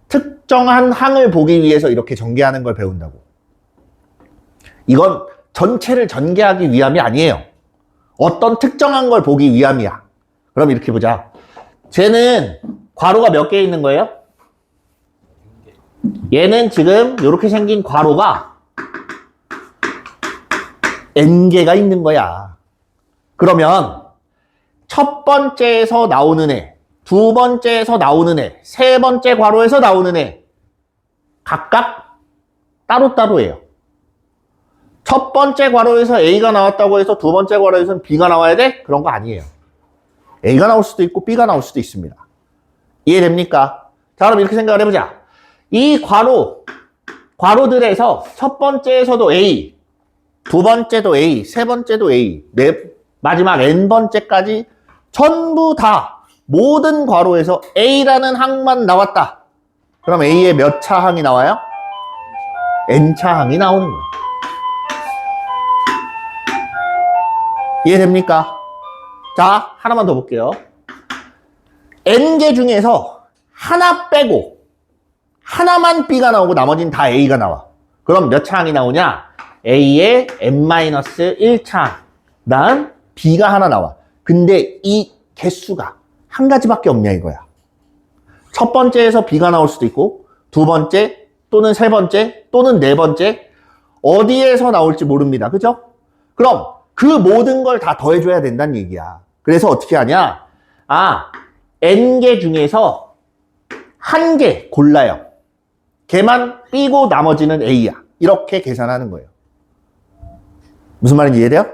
특정한 항을 보기 위해서 이렇게 전개하는 걸 배운다고. 이건 전체를 전개하기 위함이 아니에요. 어떤 특정한 걸 보기 위함이야. 그럼 이렇게 보자. 쟤는 괄호가 몇 개 있는 거예요? 얘는 지금 이렇게 생긴 괄호가 N개가 있는 거야. 그러면 첫 번째에서 나오는 애, 두 번째에서 나오는 애, 세 번째 괄호에서 나오는 애 각각 따로따로예요. 첫 번째 괄호에서 A가 나왔다고 해서 두 번째 괄호에서는 B가 나와야 돼? 그런 거 아니에요. A가 나올 수도 있고 B가 나올 수도 있습니다. 이해됩니까? 자, 그럼 이렇게 생각을 해보자. 이 괄호들에서 첫 번째에서도 A, 두 번째도 A, 세 번째도 A, 마지막 N번째까지 전부 다 모든 괄호에서 A라는 항만 나왔다. 그럼 A의 몇 차 항이 나와요? N차 항이 나오는 거예요. 이해됩니까? 자, 하나만 더 볼게요. N개 중에서 하나 빼고 하나만 B가 나오고 나머지는 다 A가 나와. 그럼 몇 차 항이 나오냐? A의 N-1차 다음 B가 하나 나와. 근데 이 개수가 한 가지밖에 없냐 이거야. 첫 번째에서 B가 나올 수도 있고 두 번째 또는 세 번째 또는 네 번째 어디에서 나올지 모릅니다. 그죠? 그럼 그 모든 걸 다 더해줘야 된다는 얘기야. 그래서 어떻게 하냐? N개 중에서 한 개 골라요. 걔만 B고 나머지는 A야. 이렇게 계산하는 거예요. 무슨 말인지 이해돼요?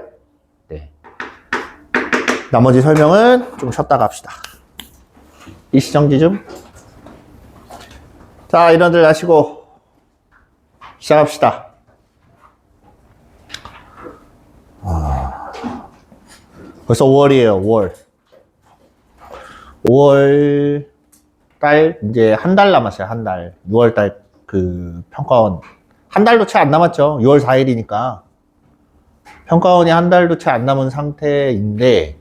네. 나머지 설명은 좀 쉬었다가 합시다. 일시정지 좀. 자, 이런들 하시고 시작합시다. 벌써 5월이에요, 5월. 5월 달, 이제 한 달 남았어요, 한 달. 6월 달 그 평가원. 한 달도 채 안 남았죠. 6월 4일이니까. 평가원이 한 달도 채 안 남은 상태인데,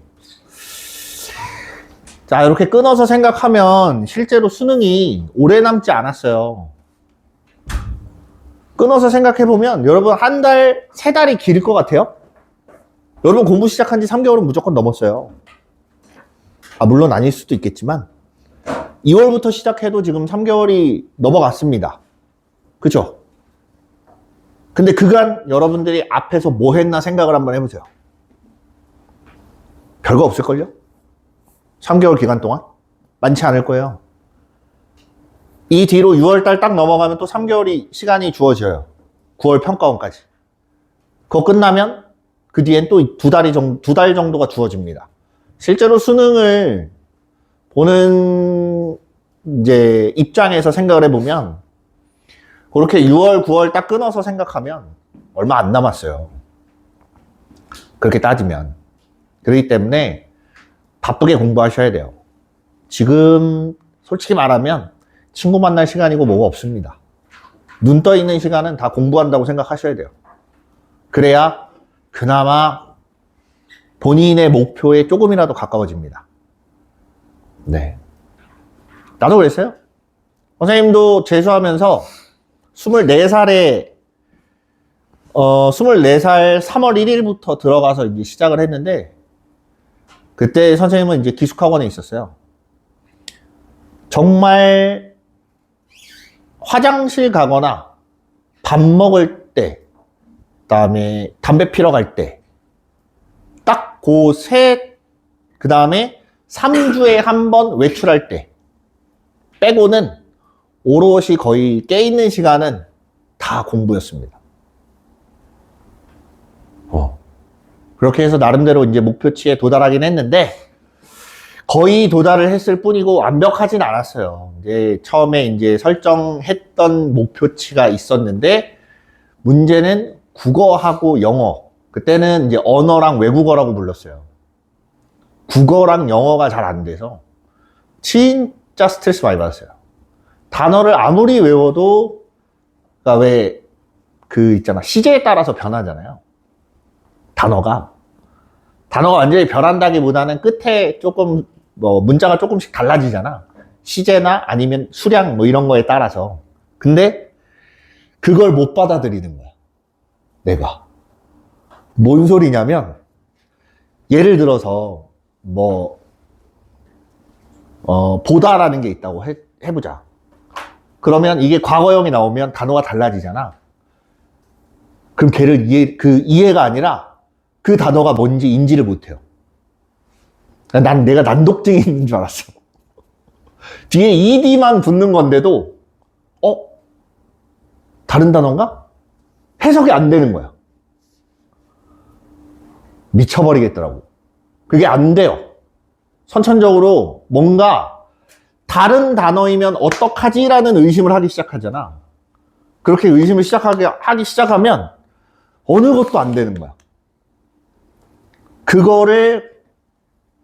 자, 이렇게 끊어서 생각하면 실제로 수능이 오래 남지 않았어요. 끊어서 생각해보면 여러분 한 달, 세 달이 길 것 같아요? 여러분 공부 시작한 지 3개월은 무조건 넘었어요. 물론 아닐 수도 있겠지만 2월부터 시작해도 지금 3개월이 넘어갔습니다. 그죠? 근데 그간 여러분들이 앞에서 뭐 했나 생각을 한번 해보세요. 별거 없을걸요? 3개월 기간 동안? 많지 않을 거예요. 이 뒤로 6월달 딱 넘어가면 또 3개월이 시간이 주어져요. 9월 평가원까지. 그거 끝나면 그 뒤엔 또 두 달 정도가 주어집니다. 실제로 수능을 보는 이제 입장에서 생각을 해보면 그렇게 6월, 9월 딱 끊어서 생각하면 얼마 안 남았어요. 그렇게 따지면. 그렇기 때문에 바쁘게 공부하셔야 돼요. 지금 솔직히 말하면 친구 만날 시간이고 뭐가 없습니다. 눈 떠 있는 시간은 다 공부한다고 생각하셔야 돼요. 그래야 그나마 본인의 목표에 조금이라도 가까워집니다. 네. 나도 그랬어요. 선생님도 재수하면서 24살 3월 1일부터 들어가서 이제 시작을 했는데, 그때 선생님은 이제 기숙학원에 있었어요. 정말 화장실 가거나 밥 먹을 때, 그다음에 담배 피러 갈 때, 딱 그 다음에 3주에 한 번 외출할 때 빼고는 오롯이 거의 깨있는 시간은 다 공부였습니다. 그렇게 해서 나름대로 이제 목표치에 도달하긴 했는데 거의 도달을 했을 뿐이고 완벽하진 않았어요. 이제 처음에 이제 설정했던 목표치가 있었는데 문제는 국어하고 영어. 그때는 이제 언어랑 외국어라고 불렀어요. 국어랑 영어가 잘 안 돼서 진짜 스트레스 많이 받았어요. 단어를 아무리 외워도 그러니까 왜 그 있잖아. 시제에 따라서 변하잖아요. 단어가 완전히 변한다기보다는 끝에 조금 뭐 문자가 조금씩 달라지잖아. 시제나 아니면 수량 뭐 이런 거에 따라서. 근데 그걸 못 받아들이는 거야. 내가. 뭔 소리냐면 예를 들어서 뭐 보다라는 게 있다고 해보자. 그러면 이게 과거형이 나오면 단어가 달라지잖아. 그럼 걔를 이해가 아니라 그 단어가 뭔지 인지를 못해요. 내가 난독증이 있는 줄 알았어. 뒤에 ed만 붙는 건데도 다른 단어인가? 해석이 안 되는 거야. 미쳐버리겠더라고. 그게 안 돼요. 선천적으로 뭔가 다른 단어이면 어떡하지라는 의심을 하기 시작하잖아. 그렇게 의심을 하기 시작하면 어느 것도 안 되는 거야. 그거를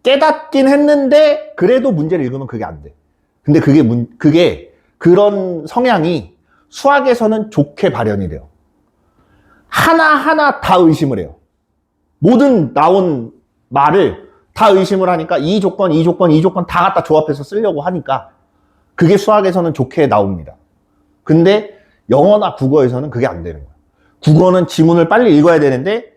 깨닫긴 했는데 그래도 문제를 읽으면 그게 안 돼. 근데 그게 그런 성향이 수학에서는 좋게 발현이 돼요. 하나하나 다 의심을 해요. 모든 나온 말을 다 의심을 하니까 이 조건 다 갖다 조합해서 쓰려고 하니까 그게 수학에서는 좋게 나옵니다. 근데 영어나 국어에서는 그게 안 되는 거예요. 국어는 지문을 빨리 읽어야 되는데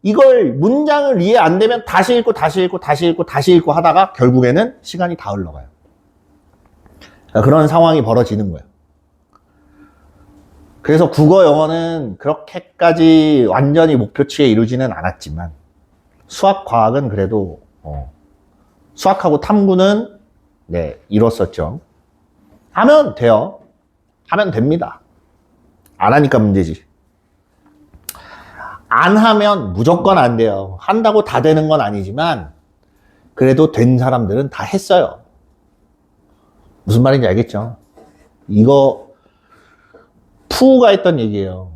이걸 문장을 이해 안 되면 다시 읽고 하다가 결국에는 시간이 다 흘러가요. 그런 상황이 벌어지는 거예요. 그래서 국어, 영어는 그렇게까지 완전히 목표치에 이루지는 않았지만 수학, 과학은 그래도 수학하고 탐구는 이뤘었죠. 하면 돼요. 하면 됩니다. 안 하니까 문제지. 안 하면 무조건 안 돼요. 한다고 다 되는 건 아니지만 그래도 된 사람들은 다 했어요. 무슨 말인지 알겠죠? 이거 푸가 했던 얘기예요.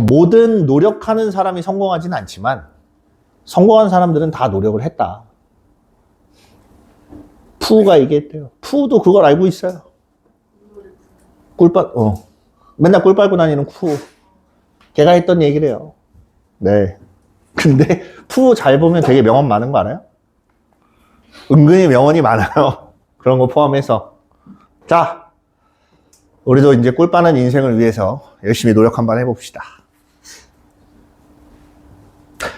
모든 노력하는 사람이 성공하진 않지만 성공한 사람들은 다 노력을 했다. 푸가 얘기했대요. 푸도 그걸 알고 있어요. 맨날 꿀 빨고 다니는 푸. 걔가 했던 얘기래요. 네. 근데 푸 잘 보면 되게 명언 많은 거 알아요? 은근히 명언이 많아요. 그런 거 포함해서. 자, 우리도 이제 꿀 빠는 인생을 위해서 열심히 노력 한번 해봅시다.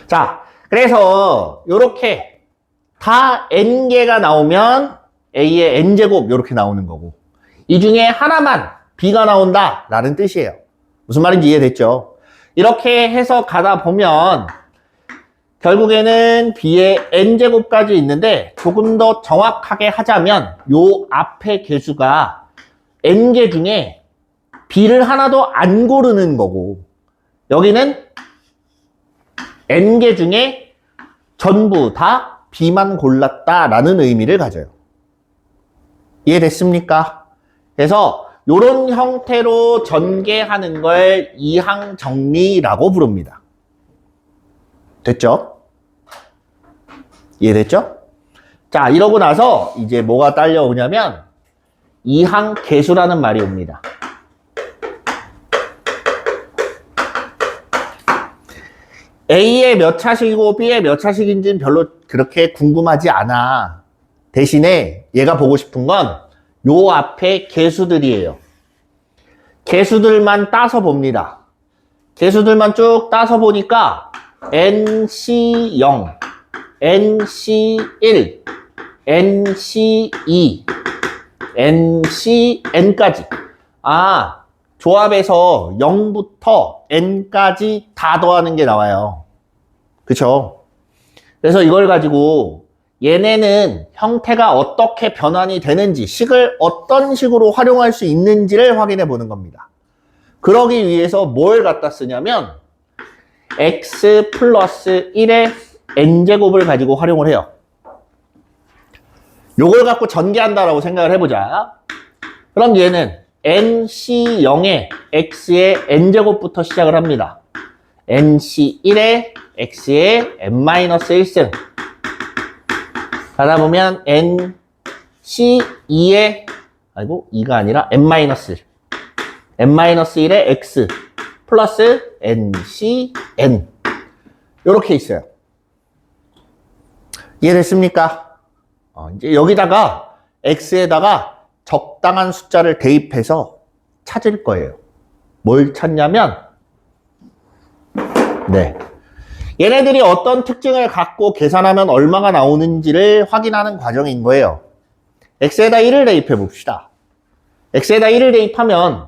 자, 그래서 요렇게 다 n개가 나오면 a의 n제곱 요렇게 나오는 거고 이 중에 하나만 b가 나온다 라는 뜻이에요. 무슨 말인지 이해됐죠? 이렇게 해서 가다 보면 결국에는 b의 n제곱까지 있는데 조금 더 정확하게 하자면 요 앞에 개수가 n개 중에 b를 하나도 안 고르는 거고 여기는 n개 중에 전부 다 b만 골랐다라는 의미를 가져요. 이해됐습니까? 그래서 이런 형태로 전개하는 걸 이항 정리라고 부릅니다. 됐죠? 이해됐죠? 자, 이러고 나서 이제 뭐가 딸려오냐면 이항 계수라는 말이 옵니다. A의 몇 차식이고 B의 몇 차식인지는 별로 그렇게 궁금하지 않아. 대신에 얘가 보고 싶은 건 요 앞에 개수들이에요. 개수들만 따서 봅니다. 개수들만 쭉 따서 보니까 NC0, NC1, NC2, NCN까지. 조합에서 0부터 N까지 다 더하는 게 나와요. 그쵸? 그래서 이걸 가지고 얘네는 형태가 어떻게 변환이 되는지, 식을 어떤 식으로 활용할 수 있는지를 확인해 보는 겁니다. 그러기 위해서 뭘 갖다 쓰냐면 x 플러스 1의 n제곱을 가지고 활용을 해요. 요걸 갖고 전개한다라고 생각을 해보자. 그럼 얘는 nc0의 x의 n제곱부터 시작을 합니다. nc1의 x의 n-1승 가다 보면 nc2의 아이고 2가 아니라 n-1의 x 플러스 ncn 요렇게 있어요. 이해됐습니까? 이제 여기다가 x에다가 적당한 숫자를 대입해서 찾을 거예요. 뭘 찾냐면 네, 얘네들이 어떤 특징을 갖고 계산하면 얼마가 나오는지를 확인하는 과정인 거예요. x에다 1을 대입해 봅시다. x에다 1을 대입하면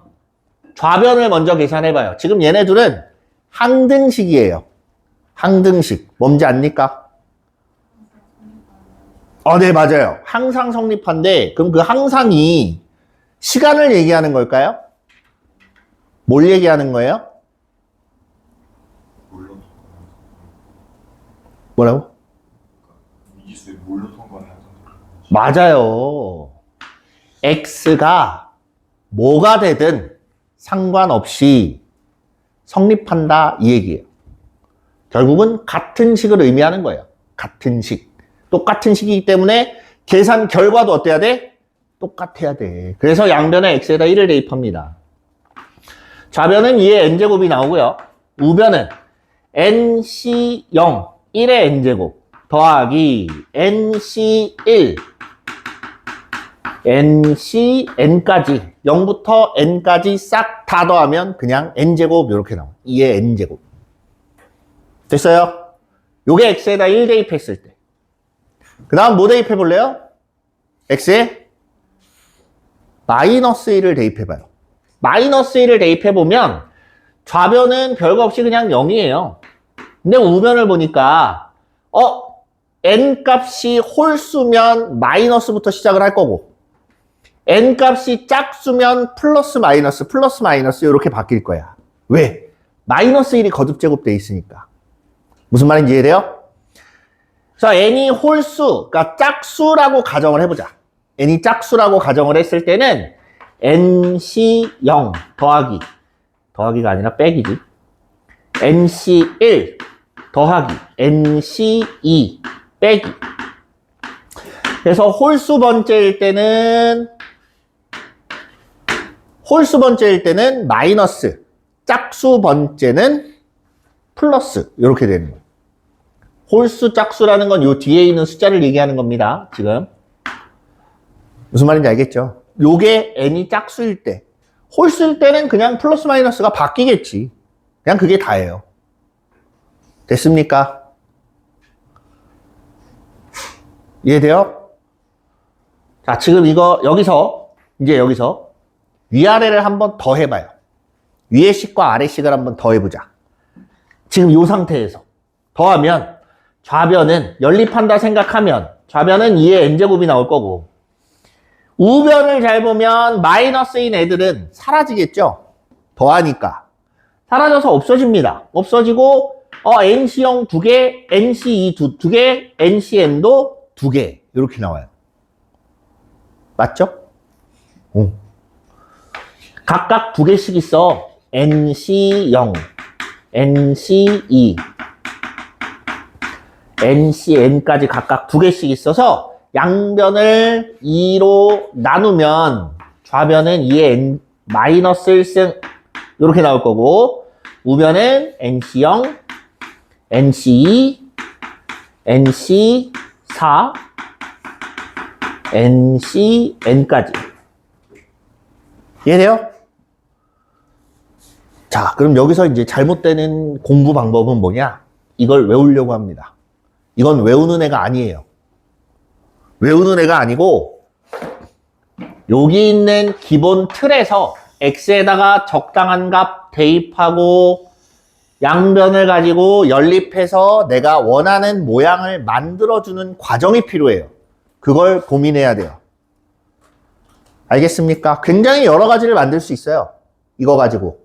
좌변을 먼저 계산해봐요. 지금 얘네들은 항등식이에요. 항등식. 뭔지 압니까? 네, 맞아요. 항상 성립한데, 그럼 그 항상이 시간을 얘기하는 걸까요? 뭘 얘기하는 거예요? 뭐라고? 미지수에 뭘로 통과하는 항상. 맞아요. x가 뭐가 되든 상관없이 성립한다 이 얘기예요. 결국은 같은 식을 의미하는 거예요. 같은 식. 똑같은 식이기 때문에 계산 결과도 어때야 돼? 똑같아야 돼. 그래서 양변에 x에다 1을 대입합니다. 좌변은 2의 n제곱이 나오고요. 우변은 nc0, 1의 n제곱 더하기 nc1, ncn까지 0부터 n까지 싹 다 더하면 그냥 n제곱 이렇게 나와요. 2의 n제곱. 됐어요? 요게 x에다 1 대입했을 때. 그 다음 뭐 대입해 볼래요? x에 마이너스 1을 대입해봐요. 마이너스 1을 대입해보면 좌변은 별거 없이 그냥 0이에요. 근데 우변을 보니까 n 값이 홀수면 마이너스부터 시작을 할 거고 n 값이 짝수면 플러스 마이너스 이렇게 바뀔 거야. 왜? 마이너스 1이 거듭 제곱돼 있으니까. 무슨 말인지 이해돼요? 그래서 n이 홀수, 그러니까 짝수라고 가정을 해보자. n이 짝수라고 가정을 했을 때는 nc0 더하기가 아니라 빼기지. nc1 더하기 nc2 빼기. 그래서 홀수 번째일 때는 마이너스, 짝수 번째는 플러스 이렇게 되는 거예요. 홀수 짝수라는 건 요 뒤에 있는 숫자를 얘기하는 겁니다. 지금 무슨 말인지 알겠죠? 요게 n이 짝수일 때, 홀수일 때는 그냥 플러스 마이너스가 바뀌겠지. 그냥 그게 다예요. 됐습니까? 이해돼요? 자, 지금 이거 여기서 위아래를 한번 더 해봐요. 위의 식과 아래 식을 한번 더 해보자. 지금 이 상태에서 더하면 좌변은 연립한다 생각하면 좌변은 2의 n제곱이 나올 거고 우변을 잘 보면 마이너스인 애들은 사라지겠죠? 더하니까 사라져서 없어집니다. 없어지고 nc0 2개, nc2 2개, ncn도 2개 이렇게 나와요. 맞죠? 각각 2개씩 있어. nc0, nc2, ncn까지 각각 2개씩 있어서 양변을 2로 나누면 좌변은 2의 n 마이너스 1승 이렇게 나올 거고 우변은 nc0, nc2, nc4, ncn까지. 이해돼요? 자, 그럼 여기서 이제 잘못되는 공부 방법은 뭐냐? 이걸 외우려고 합니다. 이건 외우는 애가 아니에요. 외우는 애가 아니고 여기 있는 기본 틀에서 x에다가 적당한 값 대입하고 양변을 가지고 연립해서 내가 원하는 모양을 만들어주는 과정이 필요해요. 그걸 고민해야 돼요. 알겠습니까? 굉장히 여러 가지를 만들 수 있어요. 이거 가지고.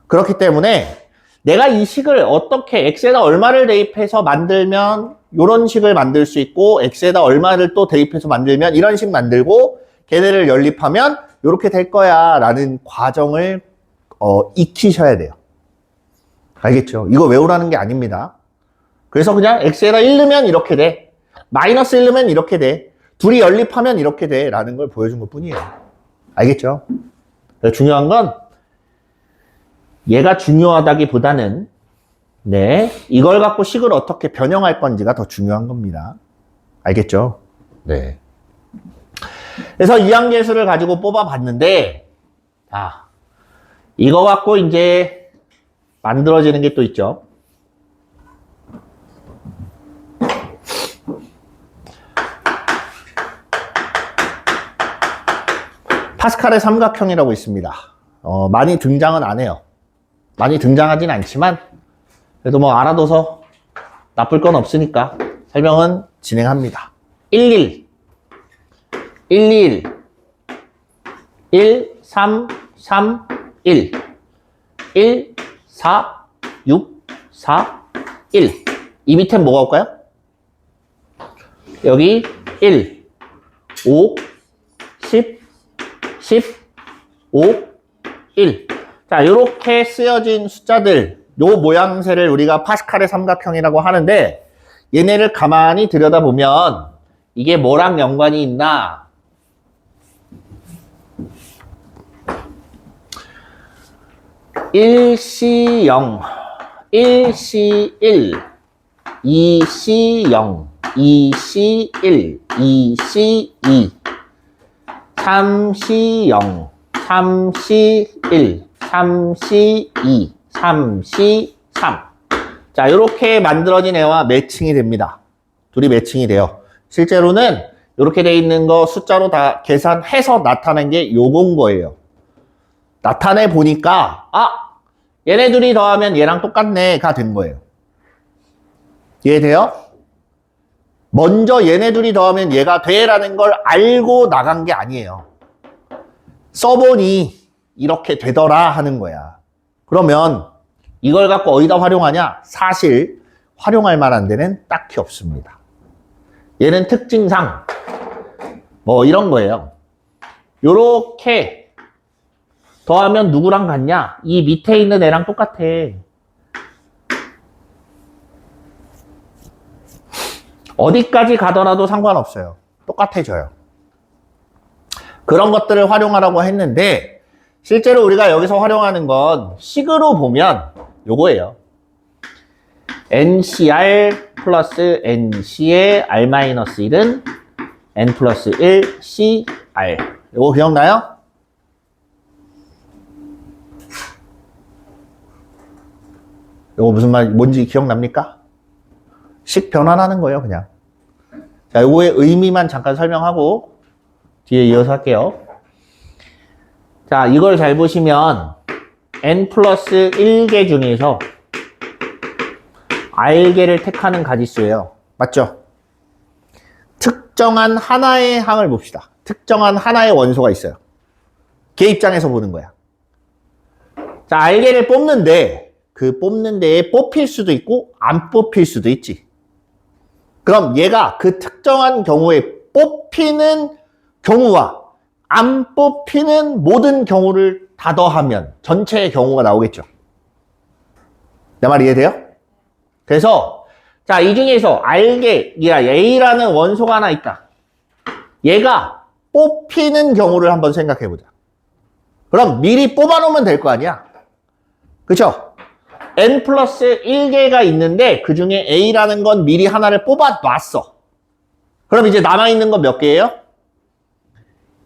그렇기 때문에 내가 이 식을 어떻게 x에다 얼마를 대입해서 만들면 이런 식을 만들 수 있고 x에다 얼마를 또 대입해서 만들면 이런 식 만들고 걔네를 연립하면 이렇게 될 거야 라는 과정을 익히셔야 돼요. 알겠죠? 이거 외우라는 게 아닙니다. 그래서 그냥 x에다 1 넣으면 이렇게 돼. 마이너스 1 넣으면 이렇게 돼. 둘이 연립하면 이렇게 돼. 라는 걸 보여준 것 뿐이에요. 알겠죠? 중요한 건 얘가 중요하다기보다는 네, 이걸 갖고 식을 어떻게 변형할 건지가 더 중요한 겁니다. 알겠죠? 네. 그래서 이항계수를 가지고 뽑아봤는데 자, 이거 갖고 이제 만들어지는 게 또 있죠. 파스칼의 삼각형이라고 있습니다. 많이 등장은 안 해요. 많이 등장하진 않지만 그래도 뭐 알아둬서 나쁠 건 없으니까 설명은 진행합니다. 11 11 1 3 3 1 1 4 6 4 1 이 밑엔 뭐가 올까요? 여기 1 5 10 10 5 1 자, 요렇게 쓰여진 숫자들 요 모양새를 우리가 파스칼의 삼각형이라고 하는데 얘네를 가만히 들여다보면 이게 뭐랑 연관이 있나? 일시0, 일시1, 2시0, 2시1, 2시2, 3시0, 3시1, 3시2, 3시3. 자, 이렇게 만들어진 애와 매칭이 됩니다. 둘이 매칭이 돼요. 실제로는 이렇게 돼 있는 거 숫자로 다 계산해서 나타낸 게 요건 거예요. 나타내 보니까 얘네 둘이 더하면 얘랑 똑같네가 된 거예요. 이해돼요? 먼저 얘네 둘이 더하면 얘가 돼라는 걸 알고 나간 게 아니에요. 써보니 이렇게 되더라 하는 거야. 그러면 이걸 갖고 어디다 활용하냐? 사실 활용할 만한 데는 딱히 없습니다. 얘는 특징상 뭐 이런 거예요. 요렇게 더하면 누구랑 같냐? 이 밑에 있는 애랑 똑같아. 어디까지 가더라도 상관없어요. 똑같아져요. 그런 것들을 활용하라고 했는데 실제로 우리가 여기서 활용하는 건 식으로 보면 요거예요. NCR 플러스 NC의 R-1은 N 플러스 1 CR. 요거 기억나요? 요거 무슨 말, 뭔지 기억납니까? 식 변환하는 거예요, 그냥. 자, 요거의 의미만 잠깐 설명하고 뒤에 이어서 할게요. 자, 이걸 잘 보시면 N 플러스 1개 중에서 R개를 택하는 가지수예요. 맞죠? 특정한 하나의 항을 봅시다. 특정한 하나의 원소가 있어요. 걔 입장에서 보는 거야. 자, R개를 뽑는데 그 뽑는 데에 뽑힐 수도 있고 안 뽑힐 수도 있지. 그럼 얘가 그 특정한 경우에 뽑히는 경우와 안 뽑히는 모든 경우를 다 더하면 전체의 경우가 나오겠죠. 내 말 이해돼요? 그래서 자, 이 중에서 R개, A라는 원소가 하나 있다. 얘가 뽑히는 경우를 한번 생각해 보자. 그럼 미리 뽑아놓으면 될 거 아니야? 그쵸? N 플러스 1개가 있는데 그 중에 A라는 건 미리 하나를 뽑아놨어. 그럼 이제 남아있는 건 몇 개예요?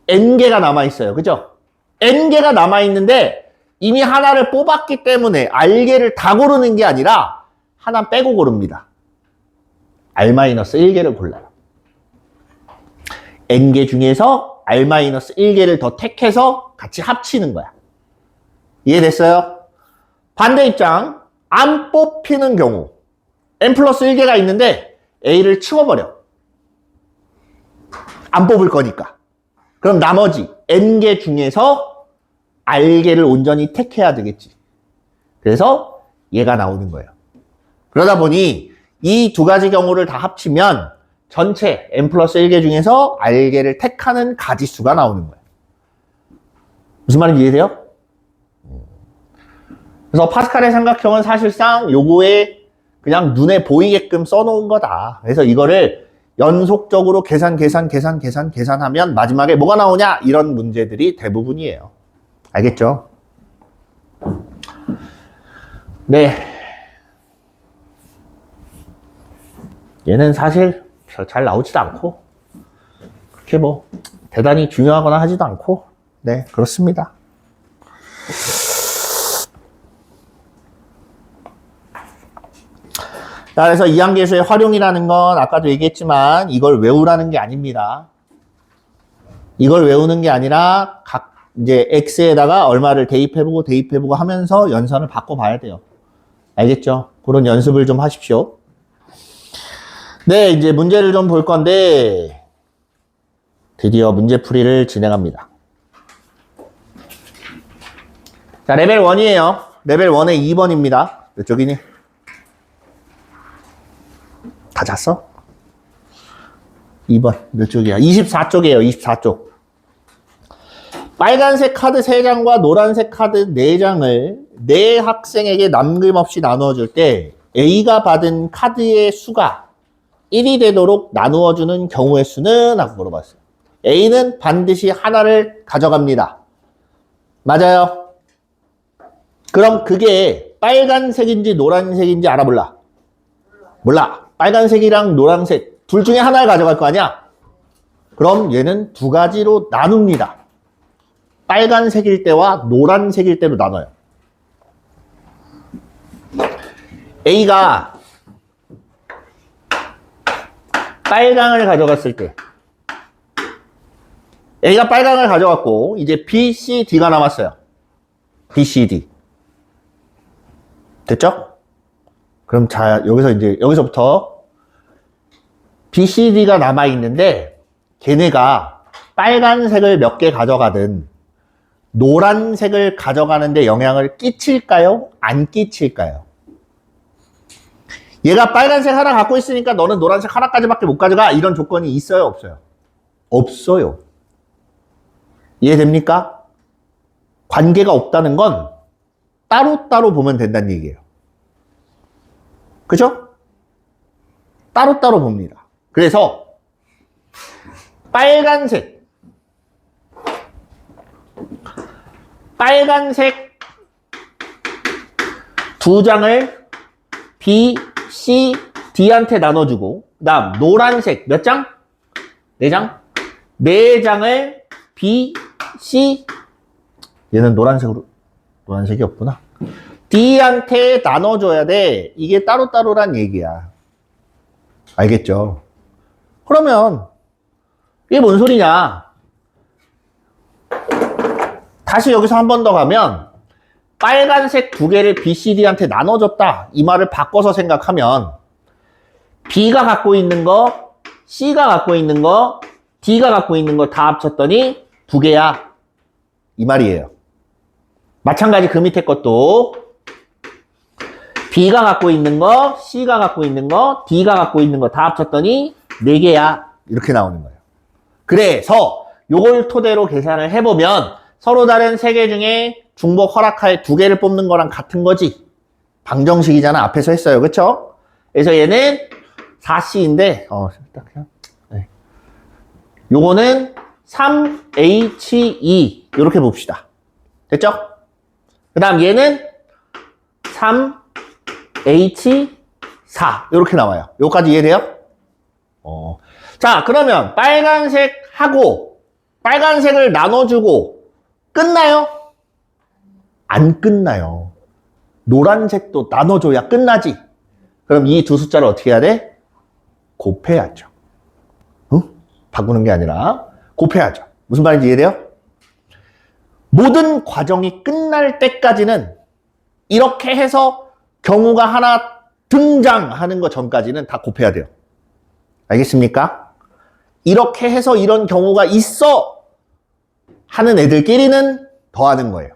N개가 남아있어요. 그죠? N개가 남아있는데 이미 하나를 뽑았기 때문에 R개를 다 고르는 게 아니라 하나 빼고 고릅니다. R-1개를 골라요. N개 중에서 R-1개를 더 택해서 같이 합치는 거야. 이해됐어요? 반대 입장. 안 뽑히는 경우 n 플러스 1개가 있는데 a를 치워버려. 안 뽑을 거니까. 그럼 나머지 n개 중에서 r개를 온전히 택해야 되겠지. 그래서 얘가 나오는 거예요. 그러다 보니 이 두 가지 경우를 다 합치면 전체 n 플러스 1개 중에서 r개를 택하는 가지수가 나오는 거예요. 무슨 말인지 이해돼요? 그래서 파스칼의 삼각형은 사실상 요거에 그냥 눈에 보이게끔 써놓은 거다. 그래서 이거를 연속적으로 계산하면 마지막에 뭐가 나오냐? 이런 문제들이 대부분이에요. 알겠죠? 네. 얘는 사실 잘 나오지도 않고 그렇게 뭐 대단히 중요하거나 하지도 않고 네, 그렇습니다. 자, 그래서 이항계수의 활용이라는 건 아까도 얘기했지만 이걸 외우라는 게 아닙니다. 이걸 외우는 게 아니라 각 이제 x에다가 얼마를 대입해보고 하면서 연산을 바꿔봐야 돼요. 알겠죠? 그런 연습을 좀 하십시오. 네, 이제 문제를 좀 볼 건데 드디어 문제풀이를 진행합니다. 자, 레벨 1이에요. 레벨 1의 2번입니다. 몇 쪽이니? 다 잤어? 2번 몇 쪽이야? 24쪽이에요. 24쪽. 빨간색 카드 3장과 노란색 카드 4장을 네 학생에게 남김없이 나누어줄 때 A가 받은 카드의 수가 1이 되도록 나누어주는 경우의 수는? 하고 물어봤어요. A는 반드시 하나를 가져갑니다. 맞아요? 그럼 그게 빨간색인지 노란색인지 알아 몰라? 몰라. 빨간색이랑 노란색 둘 중에 하나를 가져갈 거 아니야? 그럼 얘는 두 가지로 나눕니다. 빨간색일 때와 노란색일 때로 나눠요. A가 빨강을 가져갔을 때 A가 빨강을 가져갔고 이제 B, C, D가 남았어요. B, C, D. 됐죠? 그럼 자, 여기서부터 B, C, D가 남아있는데 걔네가 빨간색을 몇 개 가져가든 노란색을 가져가는데 영향을 끼칠까요? 안 끼칠까요? 얘가 빨간색 하나 갖고 있으니까 너는 노란색 하나까지밖에 못 가져가. 이런 조건이 있어요? 없어요? 없어요. 이해됩니까? 관계가 없다는 건 따로따로 보면 된다는 얘기예요. 그죠? 따로따로 봅니다. 그래서 빨간색 두 장을 B, C, D한테 나눠주고 그 다음 노란색 몇 장? 4장? 4장을 B, C 얘는 노란색이 없구나. D한테 나눠줘야 돼. 이게 따로따로란 얘기야. 알겠죠? 그러면 이게 뭔 소리냐? 다시 여기서 한 번 더 가면 빨간색 2개를 B, C, D한테 나눠줬다. 이 말을 바꿔서 생각하면 B가 갖고 있는 거, C가 갖고 있는 거, D가 갖고 있는 거 다 합쳤더니 2개야. 이 말이에요. 마찬가지 그 밑에 것도 B가 갖고 있는 거, C가 갖고 있는 거, D가 갖고 있는 거 다 합쳤더니 4개야. 이렇게 나오는 거예요. 그래서 요걸 토대로 계산을 해보면 서로 다른 3개 중에 중복 허락할 2개를 뽑는 거랑 같은 거지. 방정식이잖아. 앞에서 했어요. 그쵸? 그래서 얘는 4C인데 그냥 네. 요거는 3H2 이렇게 봅시다. 됐죠? 그 다음 얘는 3H4 이렇게 나와요. 요까지 이해돼요? 자, 그러면 빨간색을 나눠주고 끝나요? 안 끝나요. 노란색도 나눠줘야 끝나지. 그럼 이 두 숫자를 어떻게 해야 돼? 곱해야죠. 바꾸는 게 아니라 곱해야죠. 무슨 말인지 이해돼요? 모든 과정이 끝날 때까지는 이렇게 해서 경우가 하나 등장하는 것 전까지는 다 곱해야 돼요. 알겠습니까? 이렇게 해서 이런 경우가 있어 하는 애들끼리는 더하는 거예요.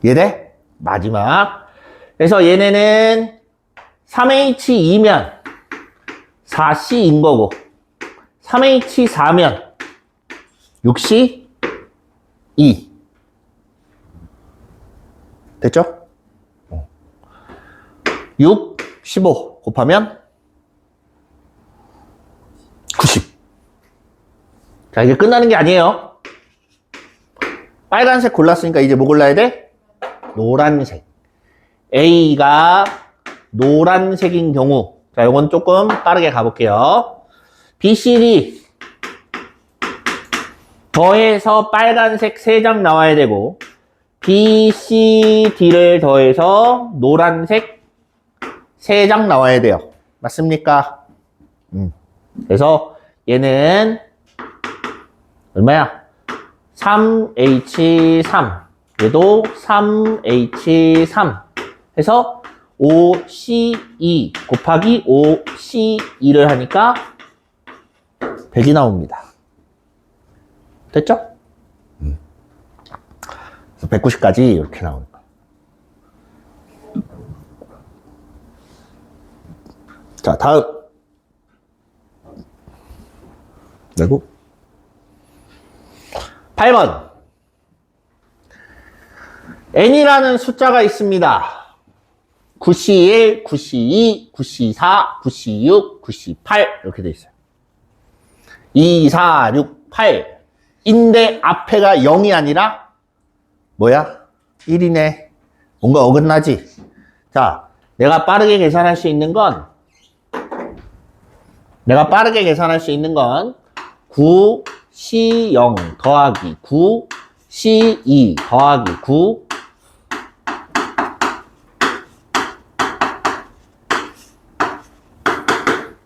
이해돼? 마지막. 그래서 얘네는 3H2면 4C인 거고 3H4면 6C 2. 됐죠? 6, 15 곱하면 90. 자, 이제 끝나는 게 아니에요. 빨간색 골랐으니까 이제 뭐 골라야 돼? 노란색. A가 노란색인 경우. 자, 요건 조금 빠르게 가볼게요. B, C, D 더해서 빨간색 3장 나와야 되고 B, C, D를 더해서 노란색 3장 나와야 돼요. 맞습니까? 그래서 얘는 얼마야? 3H3 얘도 3H3 해서 5C2 곱하기 5C2를 하니까 100이 나옵니다. 됐죠? 190까지 이렇게 나오는 거예요. 자, 다음. 그리고 8번. n이라는 숫자가 있습니다. 9C1, 9C2, 9C4,9C6, 9C8 이렇게 돼 있어요. 2, 4, 6, 8인데 앞에가 0이 아니라 뭐야? 1이네. 뭔가 어긋나지? 자, 내가 빠르게 계산할 수 있는 건 9C0 더하기 9C2 더하기 9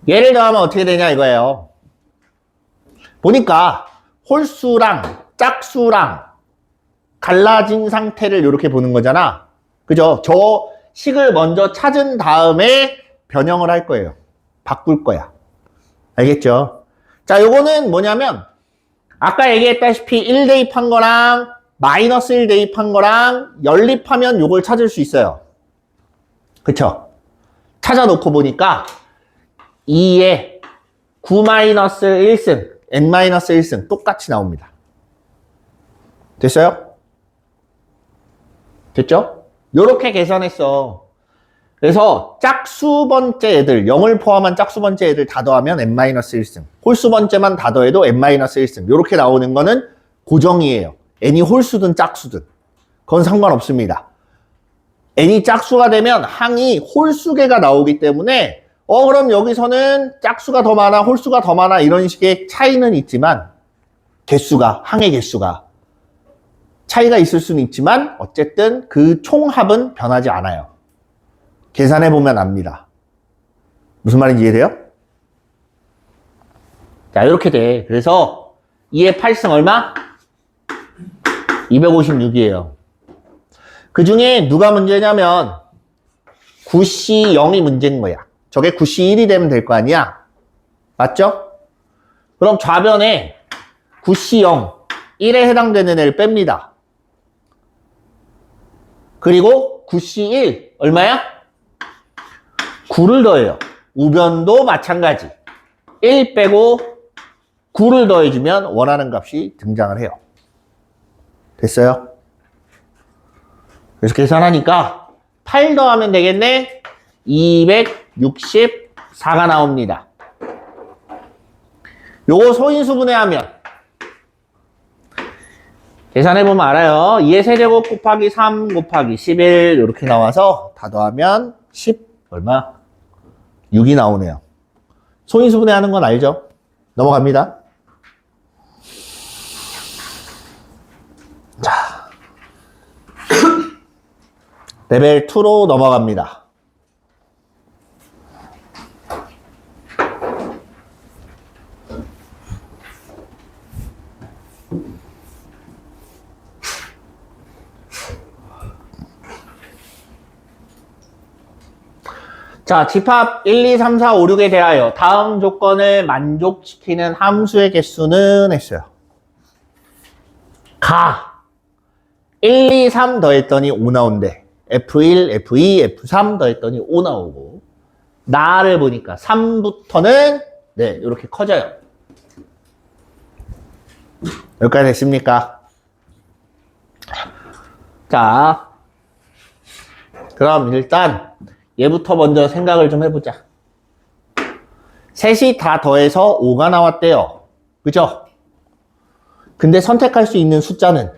얘를 더하면 어떻게 되냐 이거예요. 보니까 홀수랑 짝수랑 갈라진 상태를 이렇게 보는 거잖아. 그죠? 저 식을 먼저 찾은 다음에 변형을 할 거예요. 바꿀 거야. 알겠죠? 자, 요거는 뭐냐면 아까 얘기했다시피 1 대입한 거랑 마이너스 1 대입한 거랑 연립하면 요걸 찾을 수 있어요. 그쵸? 찾아놓고 보니까 2에 9-1승, n-1승 똑같이 나옵니다. 됐어요? 됐죠? 요렇게 계산했어. 그래서 짝수 번째 애들, 0을 포함한 짝수 번째 애들 다 더하면 n-1승. 홀수 번째만 다 더해도 n-1승. 요렇게 나오는 거는 고정이에요. n이 홀수든 짝수든. 그건 상관없습니다. n이 짝수가 되면 항이 홀수계가 나오기 때문에 그럼 여기서는 짝수가 더 많아, 홀수가 더 많아 이런 식의 차이는 있지만 개수가, 항의 개수가 차이가 있을 수는 있지만 어쨌든 그 총합은 변하지 않아요. 계산해보면 압니다. 무슨 말인지 이해돼요? 자, 이렇게 돼. 그래서 2의 8승 얼마? 256이에요. 그 중에 누가 문제냐면 9C0이 문제인 거야. 저게 9C1이 되면 될 거 아니야? 맞죠? 그럼 좌변에 9C0, 1에 해당되는 애를 뺍니다. 그리고 9C1 얼마야? 9를 더해요. 우변도 마찬가지. 1 빼고 9를 더해주면 원하는 값이 등장을 해요. 됐어요? 그래서 계산하니까 8 더하면 되겠네? 264가 나옵니다. 요거 소인수분해하면 계산해보면 알아요. 2의 세제곱 곱하기 3 곱하기 11 이렇게 나와서 다 더하면 10 얼마? 6이 나오네요. 소인수분해하는 건 알죠? 넘어갑니다. 자, 레벨 2로 넘어갑니다. 자, 집합 1, 2, 3, 4, 5, 6에 대하여 다음 조건을 만족시키는 함수의 개수는 했어요. 가. 1, 2, 3 더했더니 5 나온대. F1, F2, F3 더했더니 5 나오고. 나를 보니까 3부터는 네, 이렇게 커져요. 여기까지 됐습니까? 자, 그럼 일단 얘부터 먼저 생각을 좀 해보자. 셋이 다 더해서 5가 나왔대요. 그죠? 근데 선택할 수 있는 숫자는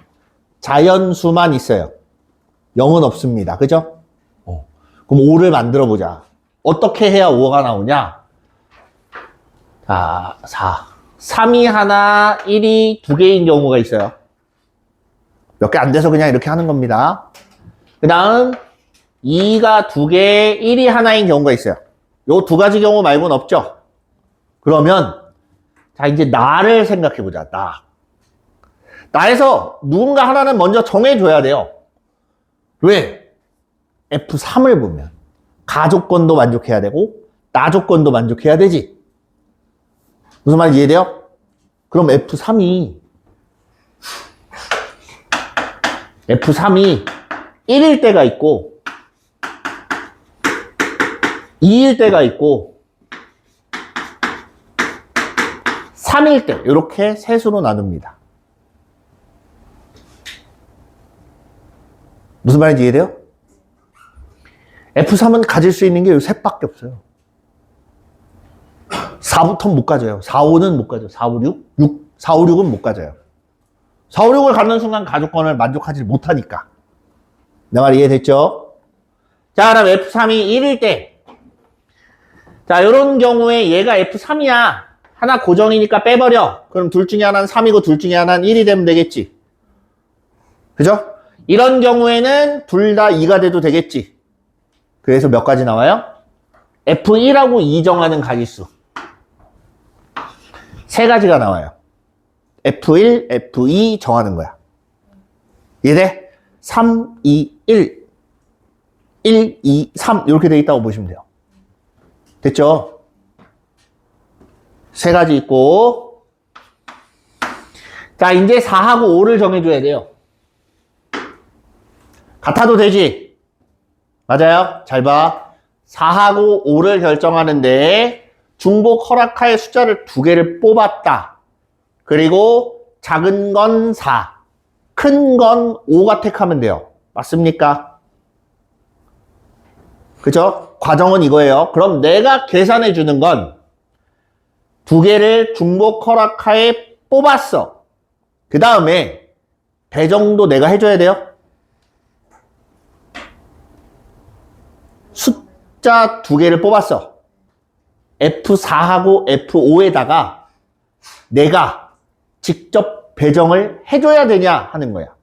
자연수만 있어요. 0은 없습니다. 그죠? 그럼 5를 만들어 보자. 어떻게 해야 5가 나오냐? 자, 4. 3이 하나, 1이 두 개인 경우가 있어요. 몇 개 안 돼서 그냥 이렇게 하는 겁니다. 그 다음 2가 두 개, 1이 하나인 경우가 있어요. 요 두 가지 경우 말고는 없죠. 그러면 자 이제 나를 생각해 보자. 나에서 누군가 하나는 먼저 정해줘야 돼요. 왜? F3을 보면 가 조건도 만족해야 되고 나 조건도 만족해야 되지. 무슨 말인지 이해돼요? 그럼 F3이 1일 때가 있고 2일 때가 있고 3일 때 이렇게 셋으로 나눕니다. 무슨 말인지 이해돼요? F3은 가질 수 있는 게 이 셋밖에 없어요. 4부터는 못 가져요. 4, 5는 못 가져요. 4, 5, 6? 4, 5, 6은 못 가져요. 4, 5, 6을 갖는 순간 가족권을 만족하지 못하니까. 내 말 이해됐죠? 자, 그럼 F3이 1일 때. 자, 요런 경우에 얘가 F3이야. 하나 고정이니까 빼버려. 그럼 둘 중에 하나는 3이고 둘 중에 하나는 1이 되면 되겠지. 그죠? 이런 경우에는 둘 다 2가 돼도 되겠지. 그래서 몇 가지 나와요? F1하고 2 정하는 가지수. 세 가지가 나와요. F1, F2 정하는 거야. 이해돼? 3, 2, 1. 1, 2, 3 이렇게 돼 있다고 보시면 돼요. 됐죠? 세 가지 있고 자 이제 4하고 5를 정해줘야 돼요. 같아도 되지? 맞아요? 잘 봐. 4하고 5를 결정하는데 중복 허락하에 숫자를 두 개를 뽑았다. 그리고 작은 건 4, 큰 건 5가 택하면 돼요. 맞습니까? 그죠? 과정은 이거예요. 그럼 내가 계산해 주는 건 두 개를 중복 허락하에 뽑았어. 그 다음에 배정도 내가 해줘야 돼요. 숫자 두 개를 뽑았어. F4하고 F5에다가 내가 직접 배정을 해줘야 되냐 하는 거야.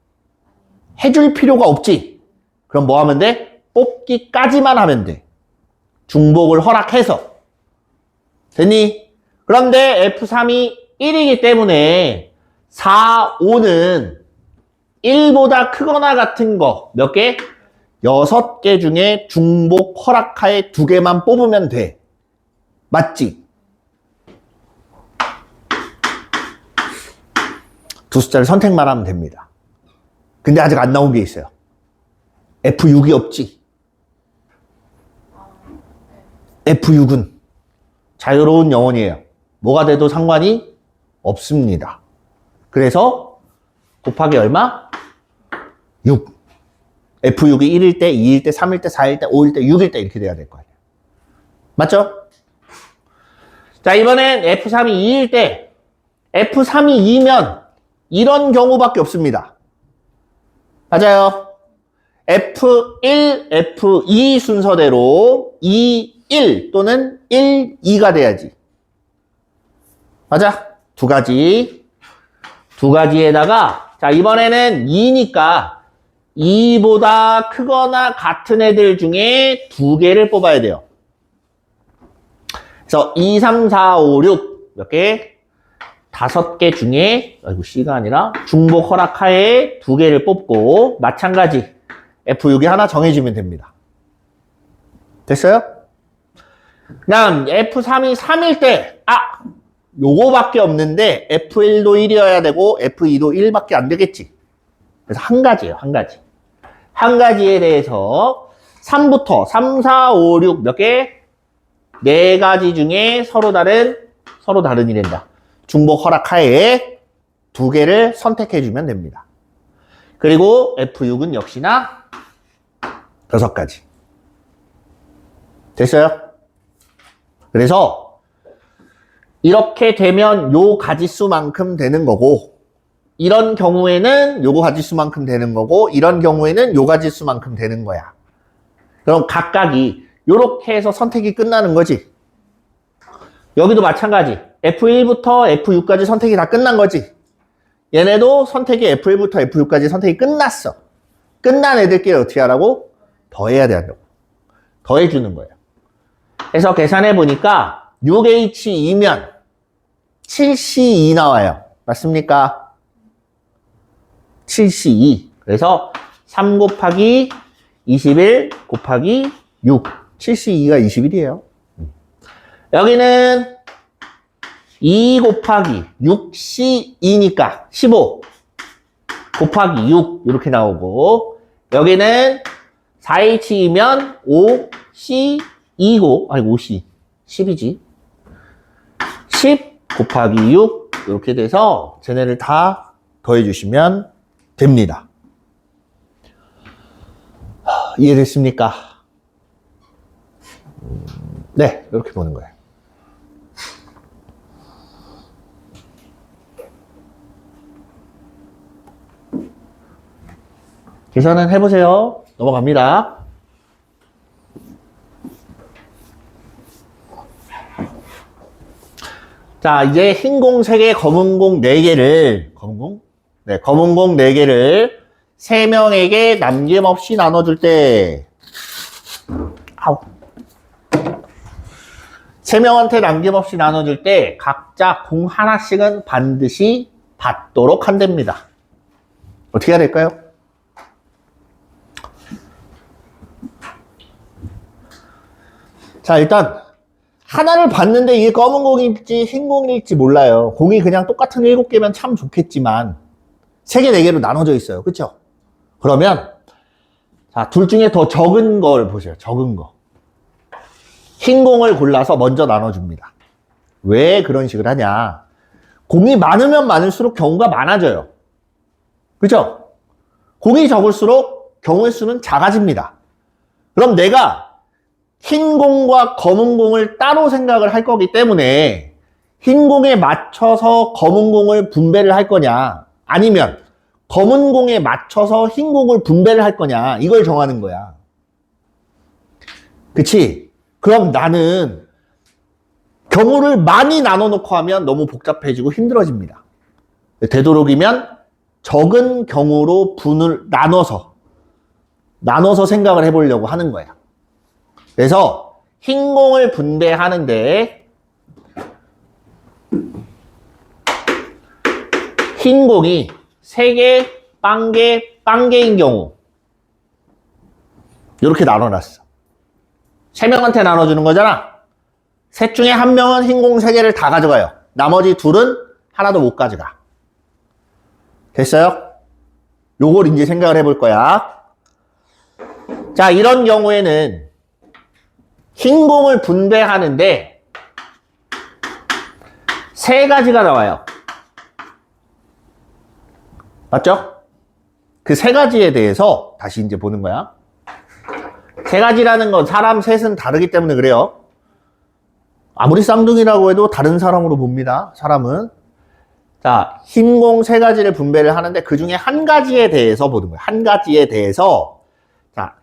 해줄 필요가 없지. 그럼 뭐 하면 돼? 뽑기까지만 하면 돼. 중복을 허락해서. 됐니? 그런데 F3이 1이기 때문에 4, 5는 1보다 크거나 같은 거 몇 개? 6개 중에 중복 허락하에 2개만 뽑으면 돼. 맞지? 두 숫자를 선택만 하면 됩니다. 근데 아직 안 나온 게 있어요. F6이 없지. F6은 자유로운 영혼이에요. 뭐가 돼도 상관이 없습니다. 그래서 곱하기 얼마? 6. F6이 1일 때, 2일 때, 3일 때, 4일 때, 5일 때, 6일 때 이렇게 돼야 될 거 아니에요. 맞죠? 자, 이번엔 F3이 2일 때, F3이 2면 이런 경우밖에 없습니다. 맞아요. F1, F2 순서대로 2, 1 또는 1, 2가 돼야지. 맞아? 두 가지. 두 가지에다가, 자, 이번에는 2니까 2보다 크거나 같은 애들 중에 두 개를 뽑아야 돼요. 그래서 2, 3, 4, 5, 6 몇 개? 5개 중에, 아이고, C가 아니라 중복 허락하에 두 개를 뽑고, 마찬가지 F6이 하나 정해지면 됩니다. 됐어요? 그다음 F3이 3일 때, 요거밖에 없는데 F1도 1이어야 되고 F2도 1밖에 안 되겠지. 그래서 한 가지예요, 한 가지. 한 가지에 대해서 3부터 3, 4, 5, 6 몇 개? 네 가지 중에 서로 다른이란다. 중복 허락하에 두 개를 선택해주면 됩니다. 그리고 F6은 역시나 6가지. 됐어요? 그래서 이렇게 되면 요 가지수만큼 되는 거고, 이런 경우에는 요거 가지수만큼 되는 거고, 이런 경우에는 요 가지수만큼 되는 거야. 그럼 각각이 요렇게 해서 선택이 끝나는 거지. 여기도 마찬가지. F1부터 F6까지 선택이 다 끝난 거지. 얘네도 선택이 F1부터 F6까지 선택이 끝났어. 끝난 애들끼리 어떻게 하라고? 더해야 된다고. 더해주는 거예요. 그래서 계산해 보니까 6H2면 7C2 나와요. 맞습니까? 7C2. 그래서 3 곱하기 21 곱하기 6. 7C2가 21이에요. 여기는 2 곱하기 6C2니까 15 곱하기 6 이렇게 나오고, 여기는 4H이면 5C2고, 아니 5C 10이지. 10 곱하기 6 이렇게 돼서 쟤네를 다 더해주시면 됩니다. 이해됐습니까? 네, 이렇게 보는 거예요. 계산은 해보세요. 넘어갑니다. 자, 이제 흰 공 3개, 검은 공 4개를, 검은 공? 네, 검은 공 4개를 3명에게 남김없이 나눠줄 때, 3명한테 남김없이 나눠줄 때 각자 공 하나씩은 반드시 받도록 한답니다. 어떻게 해야 될까요? 자, 일단 하나를 봤는데 이게 검은 공일지 흰 공일지 몰라요. 공이 그냥 똑같은 7개면 참 좋겠지만 3개, 4개로 나눠져 있어요. 그쵸? 그러면 자, 둘 중에 더 적은 걸 보세요. 적은 거. 흰 공을 골라서 먼저 나눠줍니다. 왜 그런 식을 하냐? 공이 많으면 많을수록 경우가 많아져요. 그죠? 공이 적을수록 경우의 수는 작아집니다. 그럼 내가 흰 공과 검은 공을 따로 생각을 할 거기 때문에 흰 공에 맞춰서 검은 공을 분배를 할 거냐, 아니면 검은 공에 맞춰서 흰 공을 분배를 할 거냐, 이걸 정하는 거야. 그치? 그럼 나는 경우를 많이 나눠놓고 하면 너무 복잡해지고 힘들어집니다. 되도록이면 적은 경우로 나눠서 생각을 해보려고 하는 거야. 그래서 흰 공을 분배하는데 흰 공이 3개, 빵개인 경우 이렇게 나눠놨어. 3명한테 나눠주는 거잖아. 셋 중에 1명은 흰 공 3개를 다 가져가요. 나머지 둘은 하나도 못 가져가. 됐어요? 요걸 이제 생각을 해볼 거야. 자, 이런 경우에는 흰 공을 분배하는데 3가지가 나와요. 맞죠? 그 3가지에 대해서 다시 이제 보는 거야. 3가지라는 건 사람 셋은 다르기 때문에 그래요. 아무리 쌍둥이라고 해도 다른 사람으로 봅니다. 사람은. 자, 흰 공 3가지를 분배를 하는데 그 중에 1가지에 대해서 보는 거예요. 1가지에 대해서. 자,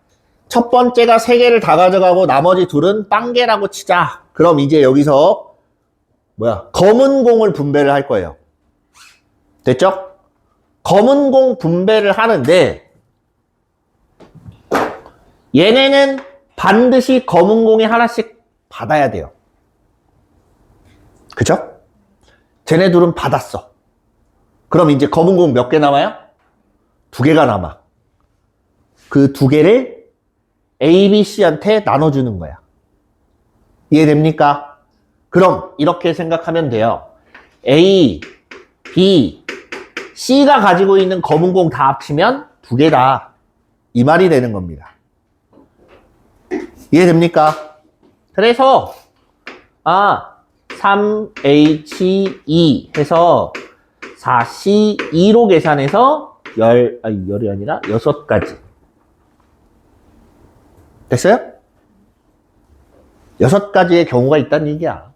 첫 번째가 3개를 다 가져가고 나머지 둘은 빵개라고 치자. 그럼 이제 여기서 검은 공을 분배를 할 거예요. 됐죠? 검은 공 분배를 하는데 얘네는 반드시 검은 공이 하나씩 받아야 돼요. 그죠? 쟤네 둘은 받았어. 그럼 이제 검은 공 몇 개 남아요? 2개가 남아. 그 2개를 A, B, C한테 나눠주는 거야. 이해됩니까? 그럼 이렇게 생각하면 돼요. A, B, C가 가지고 있는 검은 공 다 합치면 두 개다. 이 말이 되는 겁니다. 이해됩니까? 그래서 3H2 해서 4C2로 계산해서 10이 아니라 6가지. 됐어요? 6가지의 경우가 있다는 얘기야.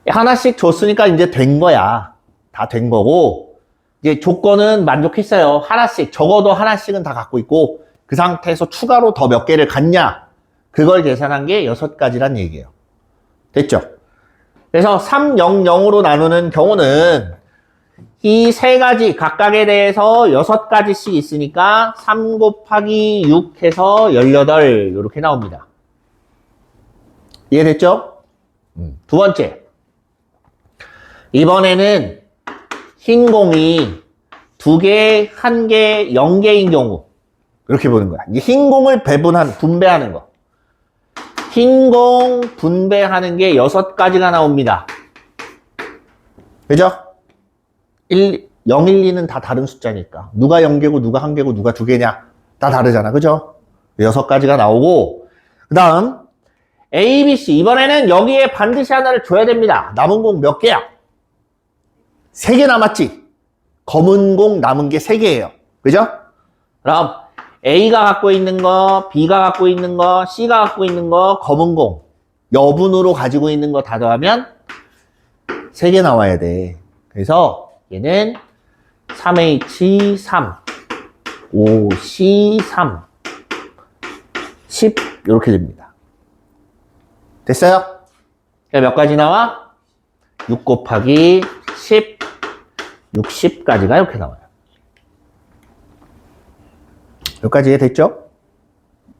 하나씩 줬으니까 이제 된 거야. 다 된 거고, 이제 조건은 만족했어요. 하나씩, 적어도 하나씩은 다 갖고 있고, 그 상태에서 추가로 더 몇 개를 갖냐? 그걸 계산한 게 6가지란 얘기예요. 됐죠? 그래서 3, 0, 0으로 나누는 경우는 이 세 가지 각각에 대해서 6가지씩 있으니까 3 곱하기 6 해서 18 이렇게 나옵니다. 이해됐죠? 두 번째. 이번에는 흰 공이 2개, 1개, 0개인 경우 이렇게 보는 거야. 이 흰 공을 분배하는 거. 흰 공 분배하는 게 6가지가 나옵니다. 그죠? 0, 1, 2는 다 다른 숫자니까. 누가 0개고, 누가 1개고, 누가 2개냐? 다 다르잖아. 그죠? 6가지가 나오고, 그 다음, A, B, C. 이번에는 여기에 반드시 하나를 줘야 됩니다. 남은 공 몇 개야? 3개 남았지? 검은 공 남은 게 3개예요. 그죠? 그럼, A가 갖고 있는 거, B가 갖고 있는 거, C가 갖고 있는 거, 검은 공. 여분으로 가지고 있는 거 다 더하면 3개 나와야 돼. 그래서 얘는 3H3, 5C3, 10 이렇게 됩니다. 됐어요? 몇 가지 나와? 6 곱하기 10, 60까지가 이렇게 나와요. 여기까지 이해됐죠?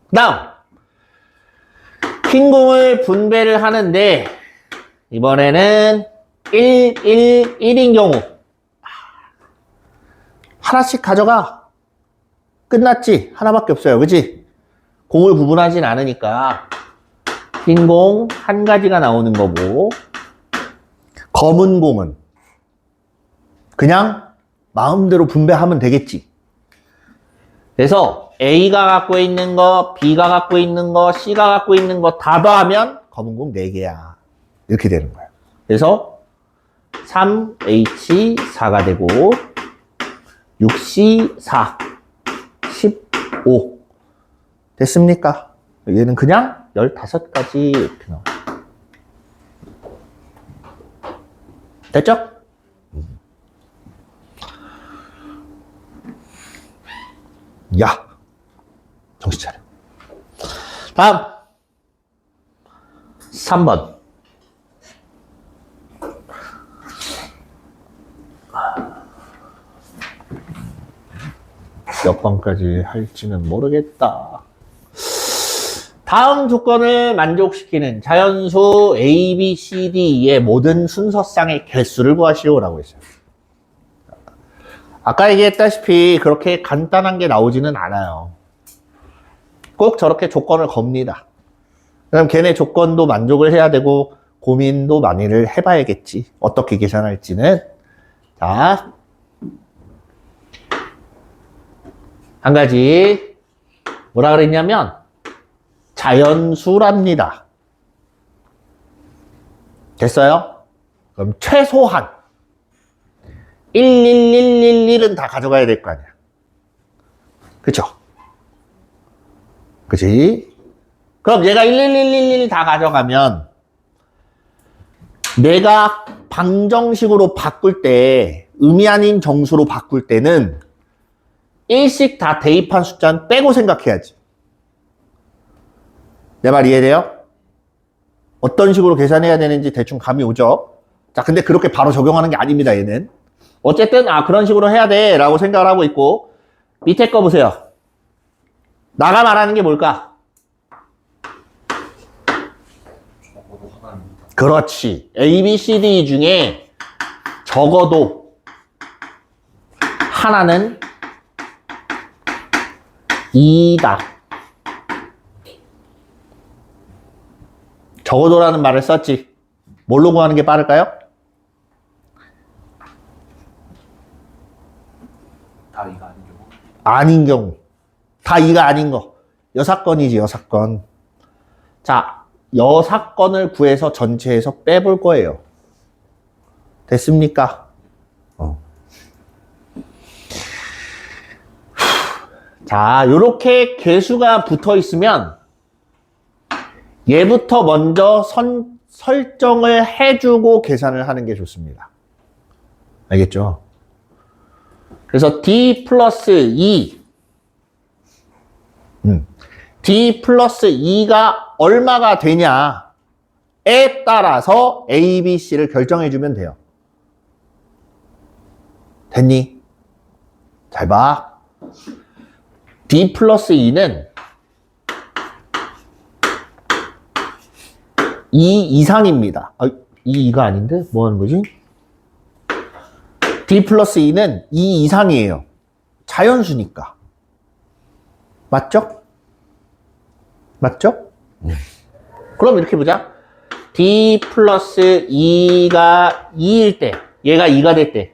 그 다음 흰 공을 분배를 하는데 이번에는 1, 1, 1인 경우 하나씩 가져가. 끝났지? 하나밖에 없어요. 그치? 공을 구분하진 않으니까 흰 공 한 가지가 나오는 거고 검은 공은 그냥 마음대로 분배하면 되겠지. 그래서 A가 갖고 있는 거, B가 갖고 있는 거, C가 갖고 있는 거 다 더하면 검은 공 4개야. 이렇게 되는 거예요. 그래서 3H4가 되고 6C4, 15 됐습니까? 얘는 그냥 15가지 이렇게 나와요. 됐죠? 야, 정신 차려. 다음 3번. 몇 번까지 할지는 모르겠다. 다음 조건을 만족시키는 자연수 A, B, C, D의 모든 순서상의 개수를 구하시오라고 했어요. 아까 얘기했다시피 그렇게 간단한 게 나오지는 않아요. 꼭 저렇게 조건을 겁니다. 그럼 걔네 조건도 만족을 해야 되고 고민도 많이를 해봐야겠지. 어떻게 계산할지는. 자, 한 가지 뭐라 그랬냐면 자연수랍니다. 됐어요? 그럼 최소한 11111은 다 가져가야 될 거 아니야. 그쵸? 그치? 그럼 얘가 11111 다 가져가면 내가 방정식으로 바꿀 때 의미 아닌 정수로 바꿀 때는 1씩 다 대입한 숫자는 빼고 생각해야지. 내 말 이해돼요? 어떤 식으로 계산해야 되는지 대충 감이 오죠? 자, 근데 그렇게 바로 적용하는 게 아닙니다, 얘는. 어쨌든, 그런 식으로 해야 돼, 라고 생각을 하고 있고, 밑에 거 보세요. 나가 말하는 게 뭘까? 적어도 하나입니다. 그렇지. A, B, C, D 중에 적어도 하나는 2다. 적어도라는 말을 썼지. 뭘로 구하는 게 빠를까요? 다 이거 아닌 경우. 아닌 경우. 다 이가 아닌 거. 여사건이지, 여사건. 자, 여사건을 구해서 전체에서 빼볼 거예요. 됐습니까? 자, 요렇게 개수가 붙어 있으면 얘부터 먼저 설정을 해주고 계산을 하는 게 좋습니다. 알겠죠? 그래서 D 플러스 2 D 플러스 2가 얼마가 되냐에 따라서 A, B, C를 결정해주면 돼요. 됐니? 잘 봐. D 플러스 2는 2 이상입니다. 2가 아닌데? 뭐 하는 거지? D 플러스 2는 2 이상이에요. 자연수니까. 맞죠? 맞죠? 그럼 이렇게 보자. D 플러스 2가 2일 때, 얘가 2가 될 때,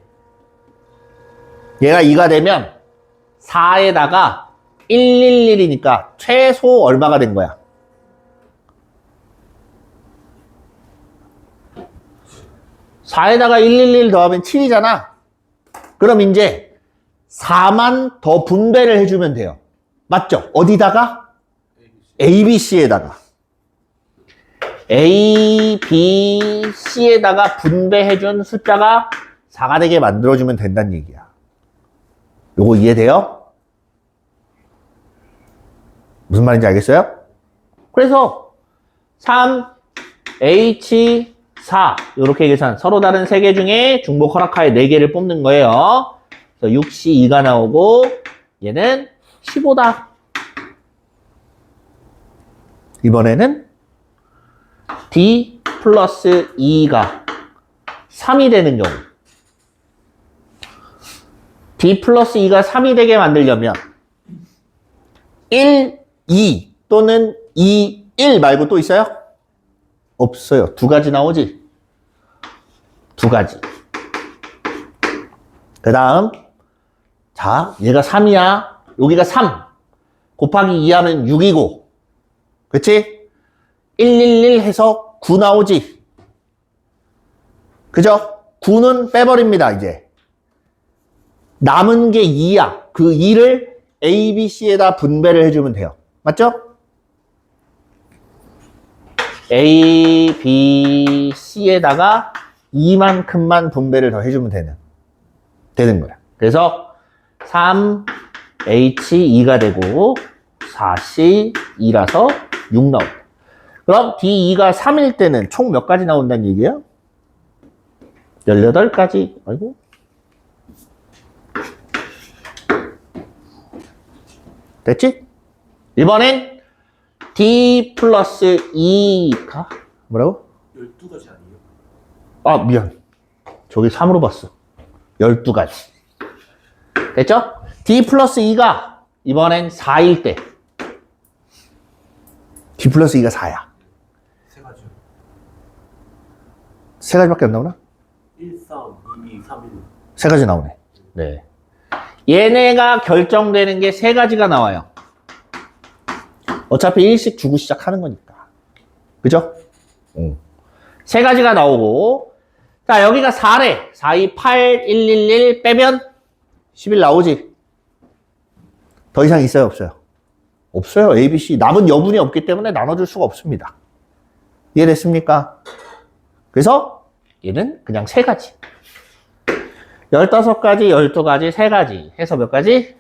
얘가 2가 되면 4에다가 111이니까 최소 얼마가 된 거야? 4에다가 111 더하면 7이잖아. 그럼 이제 4만 더 분배를 해주면 돼요. 맞죠? 어디다가? A, B, C에다가. A, B, C에다가 분배해준 숫자가 4가 되게 만들어주면 된다는 얘기야. 요거 이해돼요? 무슨 말인지 알겠어요? 그래서 3, H, 4 이렇게 계산. 서로 다른 3개 중에 중복 허락하에 4개를 뽑는 거예요. 그래서 6C 2가 나오고 얘는 15다. 이번에는 D 플러스 2가 3이 되는 경우. D 플러스 2가 3이 되게 만들려면 1, 2 또는 2, 1 말고 또 있어요? 없어요. 2가지 나오지? 2가지. 그 다음 자, 얘가 3이야. 여기가 3 곱하기 2하면 6이고 그치? 111 해서 9 나오지? 그죠? 9는 빼버립니다, 이제. 남은 게 2야. 그 2를 A, B, C에다 분배를 해주면 돼요. 맞죠? A, B, C에다가 2만큼만 분배를 더 해주면 되는 거야. 그래서 3, H, 2가 되고 4C, 2라서 6 나온다. 그럼 D2가 3일 때는 총 몇 가지 나온다는 얘기예요? 18가지. 아이고. 됐지? 이번엔 D 플러스 2가 뭐라고? 12가지 아니에요? 아, 미안. 저기 3으로 봤어. 12가지. 됐죠? D 플러스 2가 이번엔 4일 때. D 플러스 2가 4야. 3가지요. 3가지밖에 안 나오나? 1, 3, 2, 3, 1. 3가지 나오네. 네. 얘네가 결정되는 게 3가지가 나와요. 어차피 1씩 주고 시작하는 거니까. 그죠? 3가지가 나오고. 자, 여기가 4래. 4, 2, 8, 1, 1, 1 빼면 11 나오지? 더 이상 있어요? 없어요? 없어요. A, B, C. 남은 여분이 없기 때문에 나눠줄 수가 없습니다. 이해됐습니까? 그래서 얘는 그냥 3가지. 15가지, 12가지, 3가지 해서 몇 가지?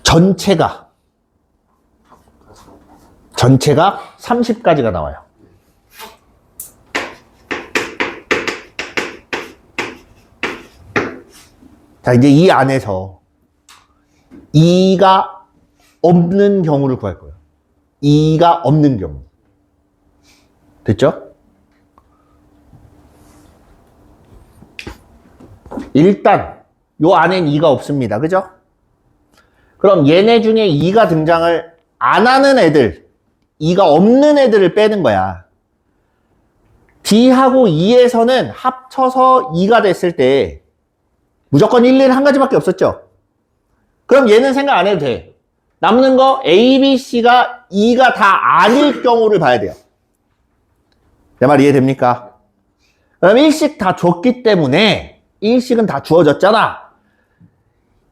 전체가 30가지가 나와요. 자, 이제 이 안에서 2가 없는 경우를 구할 거예요. 2가 없는 경우. 됐죠? 일단 요 안엔 2가 없습니다. 그죠? 그럼 얘네 중에 2가 등장을 안 하는 애들, 2가 없는 애들을 빼는 거야. D하고 E에서는 합쳐서 2가 됐을 때 무조건 1, 1 한 가지밖에 없었죠. 그럼 얘는 생각 안 해도 돼. 남는 거 A, B, C가 2가 다 아닐 경우를 봐야 돼요. 내 말 이해됩니까? 그럼 1씩 다 줬기 때문에 1씩은 다 주어졌잖아.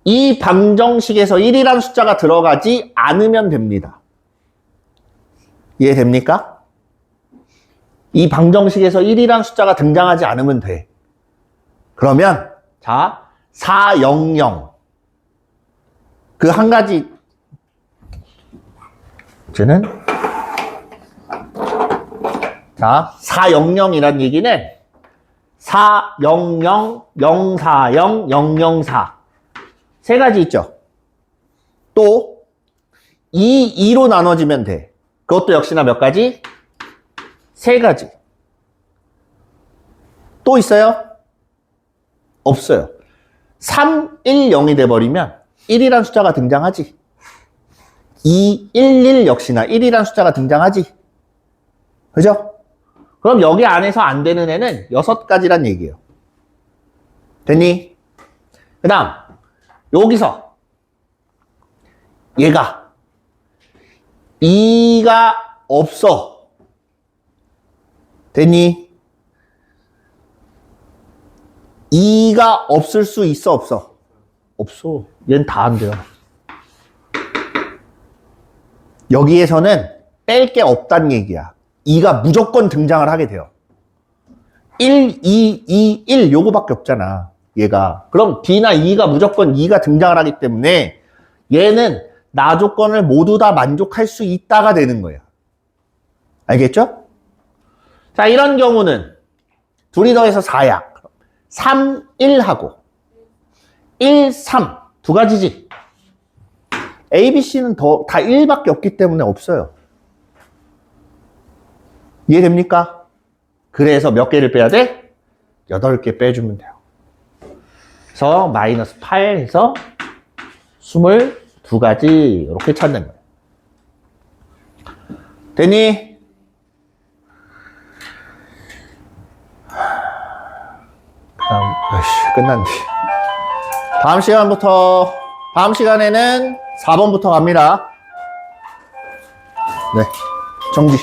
이 방정식에서 1이라는 숫자가 들어가지 않으면 됩니다. 이해됩니까? 이 방정식에서 1이라는 숫자가 등장하지 않으면 돼. 그러면 자 4, 0, 0 그 한 가지 이제는 자 4, 0, 0이란 얘기는 4, 0, 0, 0, 4, 0, 0, 0, 4 세 가지 있죠. 또 2, 2로 나눠지면 돼. 그것도 역시나 몇 가지? 세 가지. 또 있어요? 없어요. 3, 1, 0이 돼버리면 1이란 숫자가 등장하지. 2, 1, 1 역시나 1이란 숫자가 등장하지. 그죠? 그럼 여기 안에서 안 되는 애는 6가지란 얘기예요. 됐니? 그 다음 여기서 얘가 2가 없어. 됐니? 2가 없을 수 있어 없어? 없어. 얘는 다 안 돼요. 여기에서는 뺄 게 없다는 얘기야. 2가 무조건 등장을 하게 돼요. 1, 2, 2, 1 요거밖에 없잖아. 얘가. 그럼 D나 E가 무조건 2가 등장을 하기 때문에 얘는 나 조건을 모두 다 만족할 수 있다가 되는 거야. 알겠죠? 자, 이런 경우는 둘이 더해서 4야. 3, 1하고 1, 3 두 가지지. A, B, C는 다 1밖에 없기 때문에 없어요. 이해됩니까? 그래서 몇 개를 빼야 돼? 8개 빼주면 돼요. 그래서 마이너스 8 해서 22가지 이렇게 찾는 거예요. 됐니? 다음, 끝났네. 다음 시간에는 4번부터 갑니다. 네, 정지.